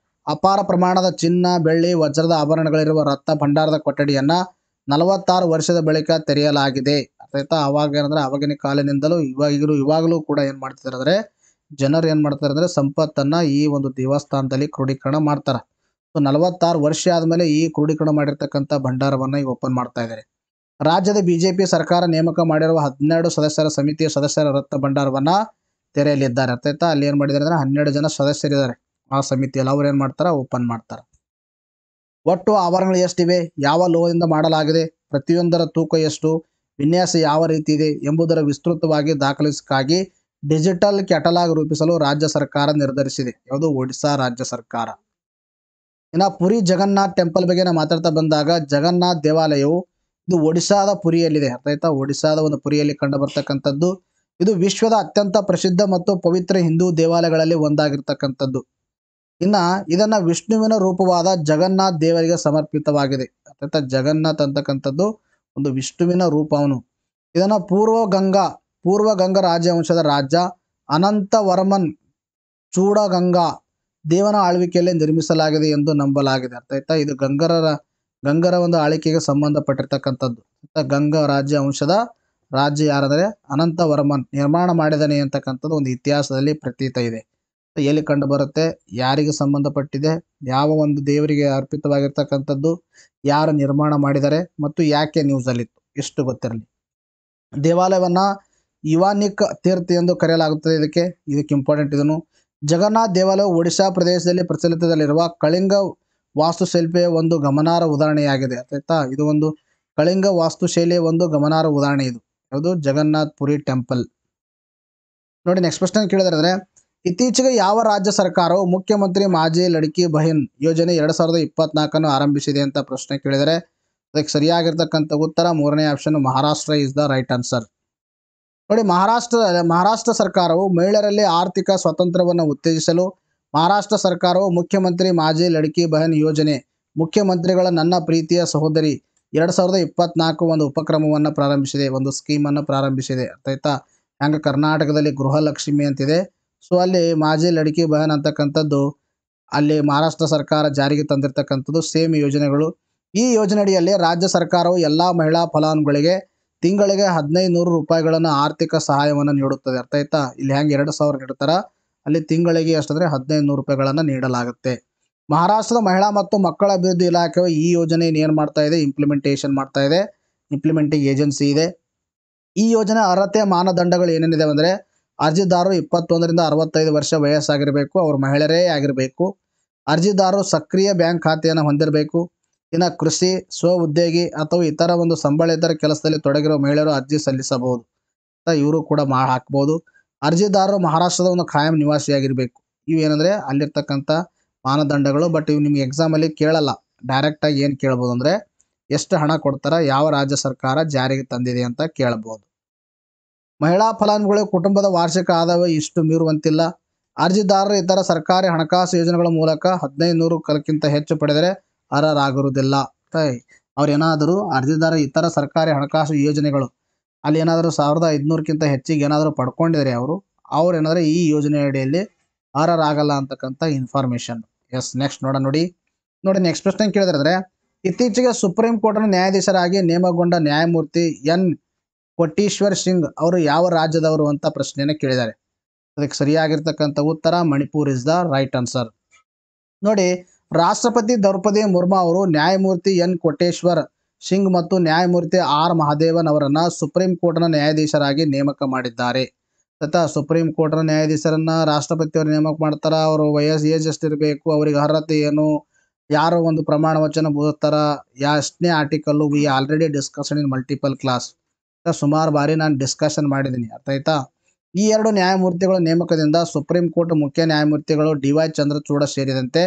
ಅಪಾರ ಪ್ರಮಾಣದ ಚಿನ್ನ, ಬೆಳ್ಳಿ, ವಜ್ರದ ಆಭರಣಗಳಿರುವ ರತ್ನ ಭಂಡಾರದ ಕೊಠಡಿಯನ್ನ 46 ವರ್ಷದ ಬಳಿಕ ತೆರೆಯಲಾಗಿದೆ. ಆಯ್ತಾ? ಅವಾಗ ಏನಂದ್ರೆ ಆವಾಗಿನ ಕಾಲದಿಂದಲೂ ಇವಾಗಲೂ ಕೂಡ ಏನ್ ಮಾಡ್ತಿದ್ದಾರೆ ಅಂದ್ರೆ ಜನರು ಏನ್ ಮಾಡ್ತಾರೆ ಅಂದ್ರೆ ಸಂಪತ್ತನ್ನ ಈ ಒಂದು ದೇವಸ್ಥಾನದಲ್ಲಿ ಕ್ರೋಢೀಕರಣ ಮಾಡ್ತಾರೆ. 46 ವರ್ಷ ಆದ್ಮೇಲೆ ಈ ಕ್ರೋಢೀಕರಣ ಮಾಡಿರ್ತಕ್ಕಂಥ ಭಂಡಾರವನ್ನ ಈಗ ಓಪನ್ ಮಾಡ್ತಾ ಇದ್ದಾರೆ. ರಾಜ್ಯದ ಬಿಜೆಪಿ ಸರ್ಕಾರ ನೇಮಕ ಮಾಡಿರುವ 12 ಸದಸ್ಯರ ಸಮಿತಿಯ ಸದಸ್ಯರ ರತ್ನ ಭಂಡಾರವನ್ನ ತೆರೆಯಲಿದ್ದಾರೆ. ಆಯ್ತಾ? ಅಲ್ಲಿ ಏನ್ ಮಾಡಿದ್ದಾರೆ ಅಂದ್ರೆ 12 ಜನ ಸದಸ್ಯರಿದ್ದಾರೆ ಆ ಸಮಿತಿಯಲ್ಲಿ. ಅವ್ರು ಏನ್ ಮಾಡ್ತಾರ? ಓಪನ್ ಮಾಡ್ತಾರ. ಒಟ್ಟು ಆಭರಣಗಳು ಎಷ್ಟಿವೆ, ಯಾವ ಲೋಹದಿಂದ ಮಾಡಲಾಗಿದೆ, ಪ್ರತಿಯೊಂದರ ತೂಕ ಎಷ್ಟು, ವಿನ್ಯಾಸ ಯಾವ ರೀತಿ ಇದೆ ಎಂಬುದರ ವಿಸ್ತೃತವಾಗಿ ದಾಖಲಿಸಕ್ಕಾಗಿ ಡಿಜಿಟಲ್ ಕ್ಯಾಟಲಾಗ್ ರೂಪಿಸಲು ರಾಜ್ಯ ಸರ್ಕಾರ ನಿರ್ಧರಿಸಿದೆ. ಯಾವುದು? ಒಡಿಶಾ ರಾಜ್ಯ ಸರ್ಕಾರ. ಇನ್ನು ಪುರಿ ಜಗನ್ನಾಥ್ ಟೆಂಪಲ್ ಬಗ್ಗೆ ನಾವು ಮಾತಾಡ್ತಾ ಬಂದಾಗ ಜಗನ್ನಾಥ್ ದೇವಾಲಯವು ಇದು ಒಡಿಶಾದ ಪುರಿಯಲ್ಲಿದೆ. ಆಯ್ತಾ? ಒಡಿಶಾದ ಒಂದು ಪುರಿಯಲ್ಲಿ ಕಂಡು ಬರ್ತಕ್ಕಂಥದ್ದು. ಇದು ವಿಶ್ವದ ಅತ್ಯಂತ ಪ್ರಸಿದ್ಧ ಮತ್ತು ಪವಿತ್ರ ಹಿಂದೂ ದೇವಾಲಯಗಳಲ್ಲಿ ಒಂದಾಗಿರ್ತಕ್ಕಂಥದ್ದು. ಇನ್ನ ಇದನ್ನ ವಿಷ್ಣುವಿನ ರೂಪವಾದ ಜಗನ್ನಾಥ್ ದೇವರಿಗೆ ಸಮರ್ಪಿತವಾಗಿದೆ. ಆಯ್ತಾ? ಜಗನ್ನಾಥ್ ಅಂತಕ್ಕಂಥದ್ದು ಒಂದು ವಿಷ್ಣುವಿನ ರೂಪ ಅವನು. ಇದನ್ನ ಪೂರ್ವ ಗಂಗಾ ರಾಜವಂಶದ ರಾಜ ಅನಂತವರ್ಮನ್ ಚೂಡಗಂಗಾ ದೇವನ ಆಳ್ವಿಕೆಯಲ್ಲಿ ನಿರ್ಮಿಸಲಾಗಿದೆ ಎಂದು ನಂಬಲಾಗಿದೆ. ಆಯ್ತಾ? ಇದು ಗಂಗರ ಒಂದು ಆಳ್ವಿಕೆಗೆ ಸಂಬಂಧಪಟ್ಟಿರ್ತಕ್ಕಂಥದ್ದು. ಗಂಗಾ ರಾಜ್ಯ ವಂಶದ ರಾಜ್ಯ ಯಾರಂದ್ರೆ ಅನಂತವರ್ಮನ್ ನಿರ್ಮಾಣ ಮಾಡಿದಾನೆ ಅಂತಕ್ಕಂಥದ್ದು ಒಂದು ಇತಿಹಾಸದಲ್ಲಿ ಪ್ರತೀತ ಇದೆ. ಎಲ್ಲಿ ಕಂಡು ಬರುತ್ತೆ, ಯಾರಿಗೆ ಸಂಬಂಧಪಟ್ಟಿದೆ, ಯಾವ ಒಂದು ದೇವರಿಗೆ ಅರ್ಪಿತವಾಗಿರ್ತಕ್ಕಂಥದ್ದು, ಯಾರು ನಿರ್ಮಾಣ ಮಾಡಿದ್ದಾರೆ ಮತ್ತು ಯಾಕೆ ನ್ಯೂಸ್ ಅಲ್ಲಿತ್ತು, ಎಷ್ಟು ಗೊತ್ತಿರಲಿ. ದೇವಾಲಯವನ್ನ ಇವಾನಿಕ್ ತೀರ್ಥ ಎಂದು ಕರೆಯಲಾಗುತ್ತದೆ. ಇದಕ್ಕೆ ಇಂಪಾರ್ಟೆಂಟ್. ಇದನ್ನು ಜಗನ್ನಾಥ್ ದೇವಾಲಯವು ಒಡಿಶಾ ಪ್ರದೇಶದಲ್ಲಿ ಪ್ರಚಲಿತದಲ್ಲಿರುವ ಕಳಿಂಗ ವಾಸ್ತುಶಿಲ್ಪಿಯ ಒಂದು ಗಮನಾರ್ಹ ಉದಾಹರಣೆಯಾಗಿದೆ. ಆಯ್ತಾ? ಇದು ಒಂದು ಕಳಿಂಗ ವಾಸ್ತುಶೈಲಿಯ ಒಂದು ಗಮನಾರ್ಹ ಉದಾಹರಣೆ. ಇದು ಯಾವುದು? ಜಗನ್ನಾಥ್ ಪುರಿ ಟೆಂಪಲ್. ನೋಡಿ, ನೆಕ್ಸ್ಟ್ ಕ್ವಶ್ಚನ್ ಕೇಳಿದ್ರೆ ಇತ್ತೀಚೆಗೆ ಯಾವ ರಾಜ್ಯ ಸರ್ಕಾರವು ಮುಖ್ಯಮಂತ್ರಿ ಮಾಜಿ ಲಡ್ಕಿ ಬಹಿನ್ ಯೋಜನೆ 2024 ಆರಂಭಿಸಿದೆ ಅಂತ ಪ್ರಶ್ನೆ ಕೇಳಿದರೆ ಅದಕ್ಕೆ ಸರಿಯಾಗಿರ್ತಕ್ಕಂಥ ಉತ್ತರ ಮೂರನೇ option Maharashtra is the right answer. ನೋಡಿ, ಮಹಾರಾಷ್ಟ್ರ ಸರ್ಕಾರವು ಮಹಿಳೆಯರಲ್ಲಿ ಆರ್ಥಿಕ ಸ್ವಾತಂತ್ರ್ಯವನ್ನು ಉತ್ತೇಜಿಸಲು ಮಹಾರಾಷ್ಟ್ರ ಸರ್ಕಾರವು ಮುಖ್ಯಮಂತ್ರಿ ಮಾಜಿ ಲಡ್ಕಿ ಬಹನ್ ಯೋಜನೆ ಮುಖ್ಯಮಂತ್ರಿಗಳ ನನ್ನ ಪ್ರೀತಿಯ ಸಹೋದರಿ 2024 ಒಂದು ಉಪಕ್ರಮವನ್ನು ಪ್ರಾರಂಭಿಸಿದೆ, ಒಂದು ಸ್ಕೀಮನ್ನು ಪ್ರಾರಂಭಿಸಿದೆ. ಅರ್ಥ ಆಯ್ತಾ? ಹೆಂಗೆ ಕರ್ನಾಟಕದಲ್ಲಿ ಗೃಹಲಕ್ಷ್ಮಿ ಅಂತಿದೆ, ಸೊ ಅಲ್ಲಿ ಮಾಜಿ ಲಡ್ಕಿ ಬಹನ್ ಅಂತಕ್ಕಂಥದ್ದು ಅಲ್ಲಿ ಮಹಾರಾಷ್ಟ್ರ ಸರ್ಕಾರ ಜಾರಿಗೆ ತಂದಿರತಕ್ಕಂಥದ್ದು ಸೇಮ್ ಯೋಜನೆಗಳು. ಈ ಯೋಜನೆ ಅಡಿಯಲ್ಲಿ ರಾಜ್ಯ ಸರ್ಕಾರವು ಎಲ್ಲ ಮಹಿಳಾ ಫಲಾನುಭವಿಗಳಿಗೆ ತಿಂಗಳಿಗೆ 1500 ರೂಪಾಯಿಗಳನ್ನು ಆರ್ಥಿಕ ಸಹಾಯವನ್ನು ನೀಡುತ್ತದೆ. ಅರ್ಥ ಆಯ್ತಾ? ಇಲ್ಲಿ ಹೆಂಗೆ 2000 ನೀಡ್ತಾರ, ಅಲ್ಲಿ ತಿಂಗಳಿಗೆ ಎಷ್ಟಂದರೆ 1500 ರೂಪಾಯಿಗಳನ್ನು ನೀಡಲಾಗುತ್ತೆ. ಮಹಾರಾಷ್ಟ್ರದ ಮಹಿಳಾ ಮತ್ತು ಮಕ್ಕಳ ಅಭಿವೃದ್ಧಿ ಇಲಾಖೆಯು ಈ ಯೋಜನೆಯನ್ನು ಏನು ಮಾಡ್ತಾ ಇದೆ, ಇಂಪ್ಲಿಮೆಂಟೇಷನ್ ಮಾಡ್ತಾ ಇದೆ. ಇಂಪ್ಲಿಮೆಂಟಿಂಗ್ ಏಜೆನ್ಸಿ ಇದೆ. ಈ ಯೋಜನೆ ಅರ್ಹತೆ ಮಾನದಂಡಗಳು ಏನೇನಿದೆ ಅಂದರೆ ಅರ್ಜಿದಾರರು 21ರಿಂದ 65 ವರ್ಷ ವಯಸ್ಸಾಗಿರಬೇಕು, ಅವರು ಮಹಿಳೆಯರೇ ಆಗಿರಬೇಕು. ಅರ್ಜಿದಾರರು ಸಕ್ರಿಯ ಬ್ಯಾಂಕ್ ಖಾತೆಯನ್ನು ಹೊಂದಿರಬೇಕು. ಇನ್ನು ಕೃಷಿ, ಸ್ವ ಉದ್ಯೋಗಿ ಅಥವಾ ಇತರ ಒಂದು ಸಂಬಳಿತರ ಕೆಲಸದಲ್ಲಿ ತೊಡಗಿರುವ ಮಹಿಳೆಯರು ಅರ್ಜಿ ಸಲ್ಲಿಸಬಹುದು. ಇವರು ಕೂಡ ಹಾಕ್ಬೋದು. ಅರ್ಜಿದಾರರು ಮಹಾರಾಷ್ಟ್ರದ ಒಂದು ಖಾಯಂ ನಿವಾಸಿಯಾಗಿರಬೇಕು. ಇವೇನೆಂದರೆ ಅಲ್ಲಿರ್ತಕ್ಕಂಥ ಮಾನದಂಡಗಳು. ಬಟ್ ಇವು ನಿಮಗೆ ಎಕ್ಸಾಮಲ್ಲಿ ಕೇಳಲ್ಲ. ಡೈರೆಕ್ಟಾಗಿ ಏನು ಕೇಳ್ಬೋದು ಅಂದರೆ ಎಷ್ಟು ಹಣ ಕೊಡ್ತಾರ, ಯಾವ ರಾಜ್ಯ ಸರ್ಕಾರ ಜಾರಿಗೆ ತಂದಿದೆ ಅಂತ ಕೇಳ್ಬೋದು. ಮಹಿಳಾ ಫಲಾನುಭವಿಗಳ ಕುಟುಂಬದ ವಾರ್ಷಿಕ ಆದಾಯ ಇಷ್ಟು ಮೀರುವಂತಿಲ್ಲ. ಅರ್ಜಿದಾರರು ಇತರ ಸರ್ಕಾರಿ ಹಣಕಾಸು ಯೋಜನೆಗಳ ಮೂಲಕ 1500ಕ್ಕಿಂತ ಹೆಚ್ಚು ಪಡೆದರೆ ಅರ್ಹರಾಗಿರುವುದಿಲ್ಲ. ಅವ್ರೇನಾದರೂ ಅರ್ಜಿದಾರ ಇತರ ಸರ್ಕಾರಿ ಹಣಕಾಸು ಯೋಜನೆಗಳು ಅಲ್ಲಿ ಏನಾದರೂ 1500ಕ್ಕಿಂತ ಹೆಚ್ಚಿಗೆ ಏನಾದರೂ ಪಡ್ಕೊಂಡಿದ್ದಾರೆ ಅವ್ರು ಏನಾದರೆ ಈ ಯೋಜನೆ ಅಡಿಯಲ್ಲಿ ಅರ್ಹರಾಗಲ್ಲ ಅಂತಕ್ಕಂಥ ಇನ್ಫಾರ್ಮೇಷನ್. ಎಸ್, ನೆಕ್ಸ್ಟ್ ನೋಡಿ ನೆಕ್ಸ್ಟ್ ಪ್ರಶ್ನೆ ಕೇಳಿದ್ರೆ, ಇತ್ತೀಚೆಗೆ ಸುಪ್ರೀಂ ಕೋರ್ಟ್ನ ನ್ಯಾಯಾಧೀಶರಾಗಿ ನೇಮಕಗೊಂಡ ನ್ಯಾಯಮೂರ್ತಿ ಎನ್ ಕೋಟೇಶ್ವರ್ ಸಿಂಗ್ ಅವರು ಯಾವ ರಾಜ್ಯದವರು ಅಂತ ಪ್ರಶ್ನೆಯನ್ನು ಕೇಳಿದ್ದಾರೆ. ಅದಕ್ಕೆ ಸರಿಯಾಗಿರ್ತಕ್ಕಂಥ ಉತ್ತರ Manipur is the right answer. ನೋಡಿ, ರಾಷ್ಟ್ರಪತಿ ದ್ರೌಪದಿ ಮುರ್ಮು ಅವರು ನ್ಯಾಯಮೂರ್ತಿ ಎನ್ ಕೋಟೇಶ್ವರ್ ಸಿಂಗ್ ಮತ್ತು ನ್ಯಾಯಮೂರ್ತಿ ಆರ್ ಮಹದೇವನ್ ಅವರನ್ನು ಸುಪ್ರೀಂ ಕೋರ್ಟ್ನ ನ್ಯಾಯಾಧೀಶರಾಗಿ ನೇಮಕ ಮಾಡಿದ್ದಾರೆ. ಸುಪ್ರೀಂ ಕೋರ್ಟ್ನ ನ್ಯಾಯಾಧೀಶರನ್ನ ರಾಷ್ಟ್ರಪತಿಯವರು ನೇಮಕ ಮಾಡ್ತಾರ. ಅವರು ಏಜ್ ಎಷ್ಟಿರಬೇಕು, ಅವರಿಗೆ ಅರ್ಹತೆ ಏನು, ಯಾರು ಒಂದು ಪ್ರಮಾಣ ವಚನ ಬೋಧಿಸ್ತಾರ, ಎಷ್ಟನೇ article, we already discussion in multiple class. ಸುಮಾರು ಬಾರಿ ನಾನು ಡಿಸ್ಕಷನ್ ಮಾಡಿದ್ದೀನಿ. ಅರ್ಥ ಆಯ್ತಾ? ಈ ಎರಡು ನ್ಯಾಯಮೂರ್ತಿಗಳ ನೇಮಕದಿಂದ ಸುಪ್ರೀಂ ಕೋರ್ಟ್ ಮುಖ್ಯ ನ್ಯಾಯಮೂರ್ತಿಗಳು DY ಚಂದ್ರಚೂಡ ಸೇರಿದಂತೆ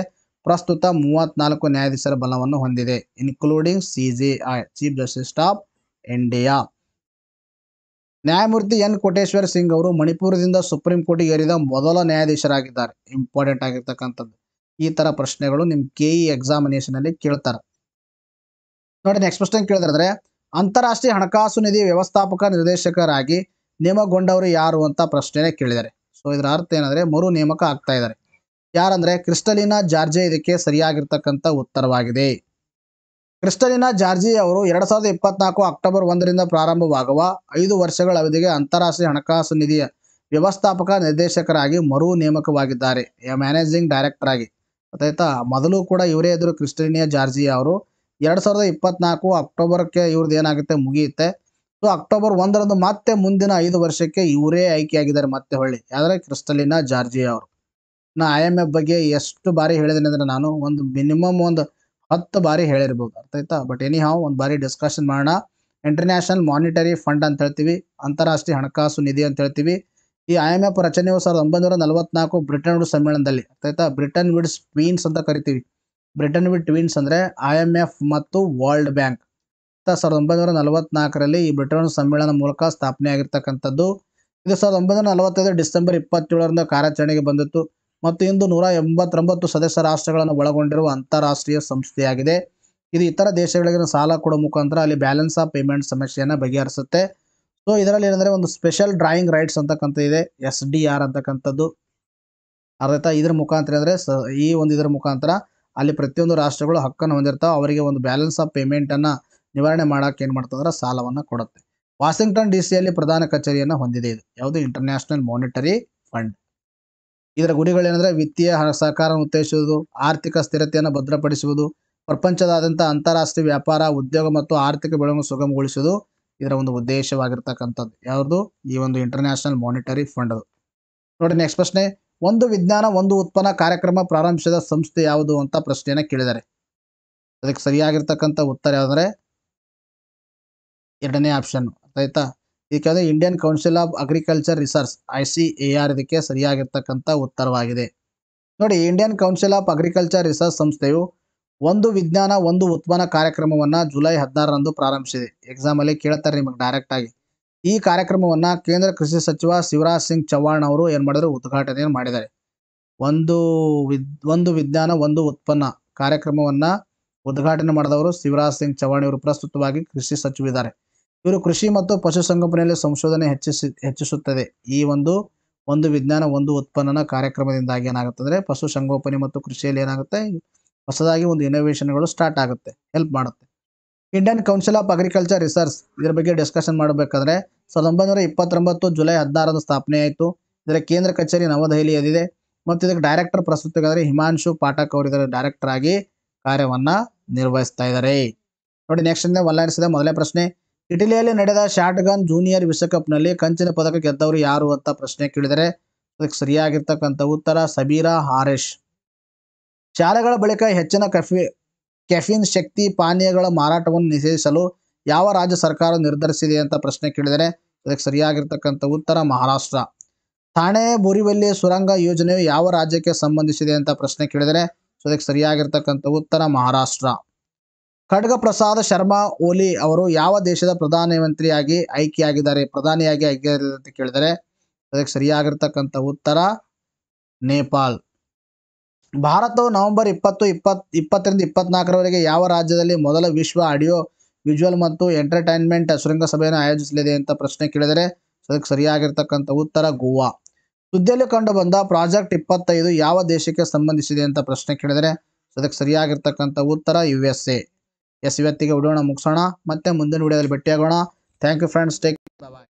ಪ್ರಸ್ತುತ 34 ನ್ಯಾಯಾಧೀಶರ ಬಲವನ್ನು ಹೊಂದಿದೆ, including CJI, chief justice of India. ನ್ಯಾಯಮೂರ್ತಿ ಎನ್ ಕೋಟೇಶ್ವರ್ ಸಿಂಗ್ ಅವರು ಮಣಿಪುರದಿಂದ ಸುಪ್ರೀಂ ಕೋರ್ಟ್ಗೆ ಏರಿದ ಮೊದಲ ನ್ಯಾಯಾಧೀಶರಾಗಿದ್ದಾರೆ. ಇಂಪಾರ್ಟೆಂಟ್ ಆಗಿರ್ತಕ್ಕಂಥದ್ದು. ಈ ಥರ ಪ್ರಶ್ನೆಗಳು ನಿಮ್ಮ KE ಎಕ್ಸಾಮಿನೇಷನಲ್ಲಿ ಕೇಳ್ತಾರೆ. ನೋಡಿ, ನೆಕ್ಸ್ಟ್ ಪ್ರಶ್ನೆ ಕೇಳಿದ್ರೆ, ಅಂತಾರಾಷ್ಟ್ರೀಯ ಹಣಕಾಸು ನಿಧಿ ವ್ಯವಸ್ಥಾಪಕ ನಿರ್ದೇಶಕರಾಗಿ ನೇಮಕಗೊಂಡವರು ಯಾರು ಅಂತ ಪ್ರಶ್ನೆ ಕೇಳಿದ್ದಾರೆ. ಸೊ ಇದರ ಅರ್ಥ ಏನಂದರೆ ಮರು ನೇಮಕ ಆಗ್ತಾ ಇದ್ದಾರೆ. ಯಾರಂದರೆ ಕ್ರಿಸ್ಟಲಿನಾ ಜಾರ್ಜಿ ಇದಕ್ಕೆ ಸರಿಯಾಗಿರ್ತಕ್ಕಂಥ ಉತ್ತರವಾಗಿದೆ. ಕ್ರಿಸ್ಟಲಿನಾ ಜಾರ್ಜಿ ಅವರು 2024 ಅಕ್ಟೋಬರ್ 1ರಿಂದ ಪ್ರಾರಂಭವಾಗುವ 5 ವರ್ಷಗಳ ಅವಧಿಗೆ ಅಂತಾರಾಷ್ಟ್ರೀಯ ಹಣಕಾಸು ನಿಧಿಯ ವ್ಯವಸ್ಥಾಪಕ ನಿರ್ದೇಶಕರಾಗಿ ಮರು ನೇಮಕವಾಗಿದ್ದಾರೆ, ಮ್ಯಾನೇಜಿಂಗ್ ಡೈರೆಕ್ಟರ್ ಆಗಿ. ಗೊತ್ತಾಯ್ತಾ? ಮೊದಲು ಕೂಡ ಇವರೇ ಇದ್ದರು. ಕ್ರಿಸ್ಟಲಿನಾ ಜಾರ್ಜಿ ಅವರು 2024 ಅಕ್ಟೋಬರ್ಗೆ ಇವ್ರದ್ದು ಏನಾಗುತ್ತೆ, ಮುಗಿಯುತ್ತೆ. ಸೊ ಅಕ್ಟೋಬರ್ 1ರಂದು ಮತ್ತೆ ಮುಂದಿನ 5 ವರ್ಷಕ್ಕೆ ಇವರೇ ಆಯ್ಕೆಯಾಗಿದ್ದಾರೆ. ಮತ್ತೆ ಹೊಳ್ಳಿ ಯಾವ್ದಾರೆ ಕ್ರಿಸ್ಟಲಿನಾ ಜಾರ್ಜಿ ಅವರು. ನಾ IMF ಬಗ್ಗೆ ಎಷ್ಟು ಬಾರಿ ಹೇಳಿದ್ದೀನಿ ಅಂದರೆ ನಾನು ಒಂದು ಮಿನಿಮಮ್ 10 ಬಾರಿ ಹೇಳಿರ್ಬೋದು. ಅರ್ಥ ಆಯ್ತಾ? ಬಟ್ ಎನಿಹಾವ್ ಒಂದು ಬಾರಿ ಡಿಸ್ಕಷನ್ ಮಾಡೋಣ. ಇಂಟರ್ನ್ಯಾಷನಲ್ ಮಾನಿಟರಿ ಫಂಡ್ ಅಂತ ಹೇಳ್ತೀವಿ, ಅಂತಾರಾಷ್ಟ್ರೀಯ ಹಣಕಾಸು ನಿಧಿ ಅಂತ ಹೇಳ್ತೀವಿ. ಈ IMF ರಚನೆಯು 1944 ಬ್ರಿಟನ್ ವುಡ್ಸ್ ಸಮ್ಮೇಳನದಲ್ಲಿ. ಅರ್ಥ ಆಯ್ತಾ? ಬ್ರಿಟನ್ ವುಡ್ಸ್ ಟ್ವೀನ್ಸ್ ಅಂತ ಕರಿತೀವಿ. ಬ್ರಿಟನ್ ವುಡ್ ಟ್ವೀನ್ಸ್ ಅಂದರೆ IMF ಮತ್ತು ವರ್ಲ್ಡ್ ಬ್ಯಾಂಕ್. 1944ರಲ್ಲಿ ಈ ಬ್ರಿಟನ್ ಸಮ್ಮೇಳನ ಮೂಲಕ ಸ್ಥಾಪನೆ ಆಗಿರ್ತಕ್ಕಂಥದ್ದು. ಇದು 1945 ಡಿಸೆಂಬರ್ 27ರಂದು ಕಾರ್ಯಾಚರಣೆಗೆ ಬಂದಿತ್ತು ಮತ್ತು ಇಂದು 189 ಸದಸ್ಯ ರಾಷ್ಟ್ರಗಳನ್ನು ಒಳಗೊಂಡಿರುವ ಅಂತಾರಾಷ್ಟ್ರೀಯ ಸಂಸ್ಥೆಯಾಗಿದೆ. ಇದು ಇತರ ದೇಶಗಳಿಗೆ ಸಾಲ ಕೊಡೋ ಮುಖಾಂತರ ಅಲ್ಲಿ ಬ್ಯಾಲೆನ್ಸ್ ಆಫ್ ಪೇಮೆಂಟ್ ಸಮಸ್ಯೆಯನ್ನು ಬಗೆಹರಿಸುತ್ತೆ. ಸೊ ಇದರಲ್ಲಿ ಏನಂದರೆ ಒಂದು ಸ್ಪೆಷಲ್ ಡ್ರಾಯಿಂಗ್ ರೈಟ್ಸ್ ಅಂತಕ್ಕಂಥ ಇದೆ, SDR ಅಂತಕ್ಕಂಥದ್ದು. ಅರ್ಥ ಇದ್ರ ಮುಖಾಂತರ ಅಂದರೆ ಇದರ ಮುಖಾಂತರ ಅಲ್ಲಿ ಪ್ರತಿಯೊಂದು ರಾಷ್ಟ್ರಗಳು ಹಕ್ಕನ್ನು ಹೊಂದಿರ್ತಾವೆ. ಅವರಿಗೆ ಒಂದು ಬ್ಯಾಲೆನ್ಸ್ ಆಫ್ ಪೇಮೆಂಟನ್ನು ನಿವಾರಣೆ ಮಾಡೋಕೆ ಏನು ಮಾಡ್ತಂದ್ರೆ ಸಾಲವನ್ನು ಕೊಡುತ್ತೆ. ವಾಷಿಂಗ್ಟನ್ DC ಪ್ರಧಾನ ಕಚೇರಿಯನ್ನು ಹೊಂದಿದೆ. ಇದು ಯಾವುದು? International monetary fund. ಇದರ ಗುರಿಗಳೇನೆಂದರೆ ವಿತ್ತೀಯ ಸಹಕಾರವನ್ನು ಉತ್ತೇಜಿಸುವುದು, ಆರ್ಥಿಕ ಸ್ಥಿರತೆಯನ್ನು ಭದ್ರಪಡಿಸುವುದು, ಪ್ರಪಂಚದಾದ್ಯಂತ ಅಂತಾರಾಷ್ಟ್ರೀಯ ವ್ಯಾಪಾರ, ಉದ್ಯೋಗ ಮತ್ತು ಆರ್ಥಿಕ ಬೆಳವಣಿಗೆ ಸುಗಮಗೊಳಿಸುವುದು ಇದರ ಒಂದು ಉದ್ದೇಶವಾಗಿರ್ತಕ್ಕಂಥದ್ದು. ಯಾವುದು? ಈ ಒಂದು ಇಂಟರ್ನ್ಯಾಷನಲ್ ಮಾನಿಟರಿ ಫಂಡ್. ನೋಡಿ, ನೆಕ್ಸ್ಟ್ ಪ್ರಶ್ನೆ, ಒಂದು ವಿಜ್ಞಾನ ಒಂದು ಉತ್ಪನ್ನ ಕಾರ್ಯಕ್ರಮ ಪ್ರಾರಂಭಿಸಿದ ಸಂಸ್ಥೆ ಯಾವುದು ಅಂತ ಪ್ರಶ್ನೆಯನ್ನು ಕೇಳಿದ್ದಾರೆ. ಅದಕ್ಕೆ ಸರಿಯಾಗಿರ್ತಕ್ಕಂಥ ಉತ್ತರ ಯಾವುದಂದರೆ ಎರಡನೇ ಆಪ್ಷನ್. ಆಯ್ತಾ? ಇದಕ್ಕೆ ಅಂದರೆ Indian council of agriculture research ICAR ಇದಕ್ಕೆ ಸರಿಯಾಗಿರ್ತಕ್ಕಂಥ ಉತ್ತರವಾಗಿದೆ. ನೋಡಿ, Indian council of agriculture research ಸಂಸ್ಥೆಯು ಒಂದು ವಿಜ್ಞಾನ ಒಂದು ಉತ್ಪನ್ನ ಕಾರ್ಯಕ್ರಮವನ್ನು ಜುಲೈ 16ರಂದು ಪ್ರಾರಂಭಿಸಿದೆ. ಎಕ್ಸಾಮಲ್ಲಿ ಕೇಳ್ತಾರೆ ನಿಮಗೆ ಡೈರೆಕ್ಟ್ ಆಗಿ. ಈ ಕಾರ್ಯಕ್ರಮವನ್ನು ಕೇಂದ್ರ ಕೃಷಿ ಸಚಿವ ಶಿವರಾಜ್ ಸಿಂಗ್ ಚೌಹಾಣ್ ಅವರು ಏನು ಮಾಡಿದ್ರು, ಉದ್ಘಾಟನೆಯನ್ನು ಮಾಡಿದ್ದಾರೆ. ಒಂದು ವಿಜ್ಞಾನ ಒಂದು ಉತ್ಪನ್ನ ಕಾರ್ಯಕ್ರಮವನ್ನು ಉದ್ಘಾಟನೆ ಮಾಡಿದವರು ಶಿವರಾಜ್ ಸಿಂಗ್ ಚೌಹಾಣ್ ಇವರು. ಪ್ರಸ್ತುತವಾಗಿ ಕೃಷಿ ಸಚಿವರಿದ್ದಾರೆ. ಇವರು ಕೃಷಿ ಮತ್ತು ಪಶುಸಂಗೋಪನೆಯಲ್ಲಿ ಸಂಶೋಧನೆ ಹೆಚ್ಚಿಸುತ್ತದೆ. ಈ ಒಂದು ವಿಜ್ಞಾನ ಒಂದು ಉತ್ಪನ್ನನ ಕಾರ್ಯಕ್ರಮದಿಂದಾಗಿ ಏನಾಗುತ್ತದೆ, ಪಶುಸಂಗೋಪನೆ ಮತ್ತು ಕೃಷಿಯಲ್ಲಿ ಏನಾಗುತ್ತೆ, ಹೊಸದಾಗಿ ಒಂದು ಇನೋವೇಷನ್ಗಳು ಸ್ಟಾರ್ಟ್ ಆಗುತ್ತೆ, ಹೆಲ್ಪ್ ಮಾಡುತ್ತೆ. Indian council of agriculture research ಇದರ ಬಗ್ಗೆ ಡಿಸ್ಕಷನ್ ಮಾಡಬೇಕಾದ್ರೆ 1929 ಜುಲೈ 16ರಂದು ಸ್ಥಾಪನೆ ಆಯಿತು. ಇದರ ಕೇಂದ್ರ ಕಚೇರಿ ನವದೆಹಲಿಯಲ್ಲಿದೆ ಮತ್ತು ಇದಕ್ಕೆ ಡೈರೆಕ್ಟರ್ ಪ್ರಸ್ತುತಗಾದರೆ ಹಿಮಾಂಶು ಪಾಠಕ್ ಅವರು ಇದರ ಡೈರೆಕ್ಟರ್ ಆಗಿ ಕಾರ್ಯವನ್ನು ನಿರ್ವಹಿಸ್ತಾ ಇದ್ದಾರೆ. ನೋಡಿ, ನೆಕ್ಸ್ಟ್ ಒನ್ಲೈನ್ಸ್ ಮೊದಲನೇ ಪ್ರಶ್ನೆ, ಇಟಲಿಯಲ್ಲಿ ನಡೆದ ಶಾಟ್ಗನ್ ಜೂನಿಯರ್ ವಿಶ್ವಕಪ್ನಲ್ಲಿ ಕಂಚಿನ ಪದಕ ಗೆದ್ದವರು ಯಾರು ಅಂತ ಪ್ರಶ್ನೆ ಕೇಳಿದರೆ ಅದಕ್ಕೆ ಸರಿಯಾಗಿರ್ತಕ್ಕಂಥ ಉತ್ತರ ಸಬೀರಾ ಹಾರೆಶ್. ಶಾಲೆಗಳ ಬಳಿಕ ಹೆಚ್ಚಿನ ಕೆಫಿನ್ ಶಕ್ತಿ ಪಾನೀಯಗಳ ಮಾರಾಟವನ್ನು ನಿಷೇಧಿಸಲು ಯಾವ ರಾಜ್ಯ ಸರ್ಕಾರ ನಿರ್ಧರಿಸಿದೆ ಅಂತ ಪ್ರಶ್ನೆ ಕೇಳಿದರೆ ಅದಕ್ಕೆ ಸರಿಯಾಗಿರ್ತಕ್ಕಂಥ ಉತ್ತರ ಮಹಾರಾಷ್ಟ್ರ. ಥಾಣೆ ಬೋರಿವಲ್ಲಿ ಸುರಂಗ ಯೋಜನೆಯು ಯಾವ ರಾಜ್ಯಕ್ಕೆ ಸಂಬಂಧಿಸಿದೆ ಅಂತ ಪ್ರಶ್ನೆ ಕೇಳಿದರೆ ಅದಕ್ಕೆ ಸರಿಯಾಗಿರ್ತಕ್ಕಂಥ ಉತ್ತರ ಮಹಾರಾಷ್ಟ್ರ. ಖಡ್ಗ ಪ್ರಸಾದ್ ಶರ್ಮಾ ಓಲಿ ಅವರು ಯಾವ ದೇಶದ ಪ್ರಧಾನಮಂತ್ರಿಯಾಗಿ ಆಯ್ಕೆಯಾಗಿದ್ದಾರೆ ಅಂತ ಕೇಳಿದರೆ ಅದಕ್ಕೆ ಸರಿಯಾಗಿರ್ತಕ್ಕಂಥ ಉತ್ತರ ನೇಪಾಲ್. ಭಾರತವು ನವೆಂಬರ್ 20ರಿಂದ 24ರವರೆಗೆ ಯಾವ ರಾಜ್ಯದಲ್ಲಿ ಮೊದಲ ವಿಶ್ವ ಆಡಿಯೋ ವಿಜುವಲ್ ಮತ್ತು ಎಂಟರ್ಟೈನ್ಮೆಂಟ್ ಶೃಂಗಸಭೆಯನ್ನು ಆಯೋಜಿಸಲಿದೆ ಅಂತ ಪ್ರಶ್ನೆ ಕೇಳಿದರೆ ಅದಕ್ಕೆ ಸರಿಯಾಗಿರ್ತಕ್ಕಂಥ ಉತ್ತರ ಗೋವಾ. ಸುದ್ದಿಯಲ್ಲಿ ಕಂಡುಬಂದ ಪ್ರಾಜೆಕ್ಟ್ 25 ಯಾವ ದೇಶಕ್ಕೆ ಸಂಬಂಧಿಸಿದೆ ಅಂತ ಪ್ರಶ್ನೆ ಕೇಳಿದರೆ ಅದಕ್ಕೆ ಸರಿಯಾಗಿರ್ತಕ್ಕಂಥ ಉತ್ತರ USA. ಇವತ್ತಿಗೆ ವಿಡಿಯೋನ ಮುಗಿಸೋಣ, ಮತ್ತೆ ಮುಂದಿನ ವಿಡಿಯೋದಲ್ಲಿ ಭೇಟಿಯಾಗೋಣ. Thank you friends, take bye.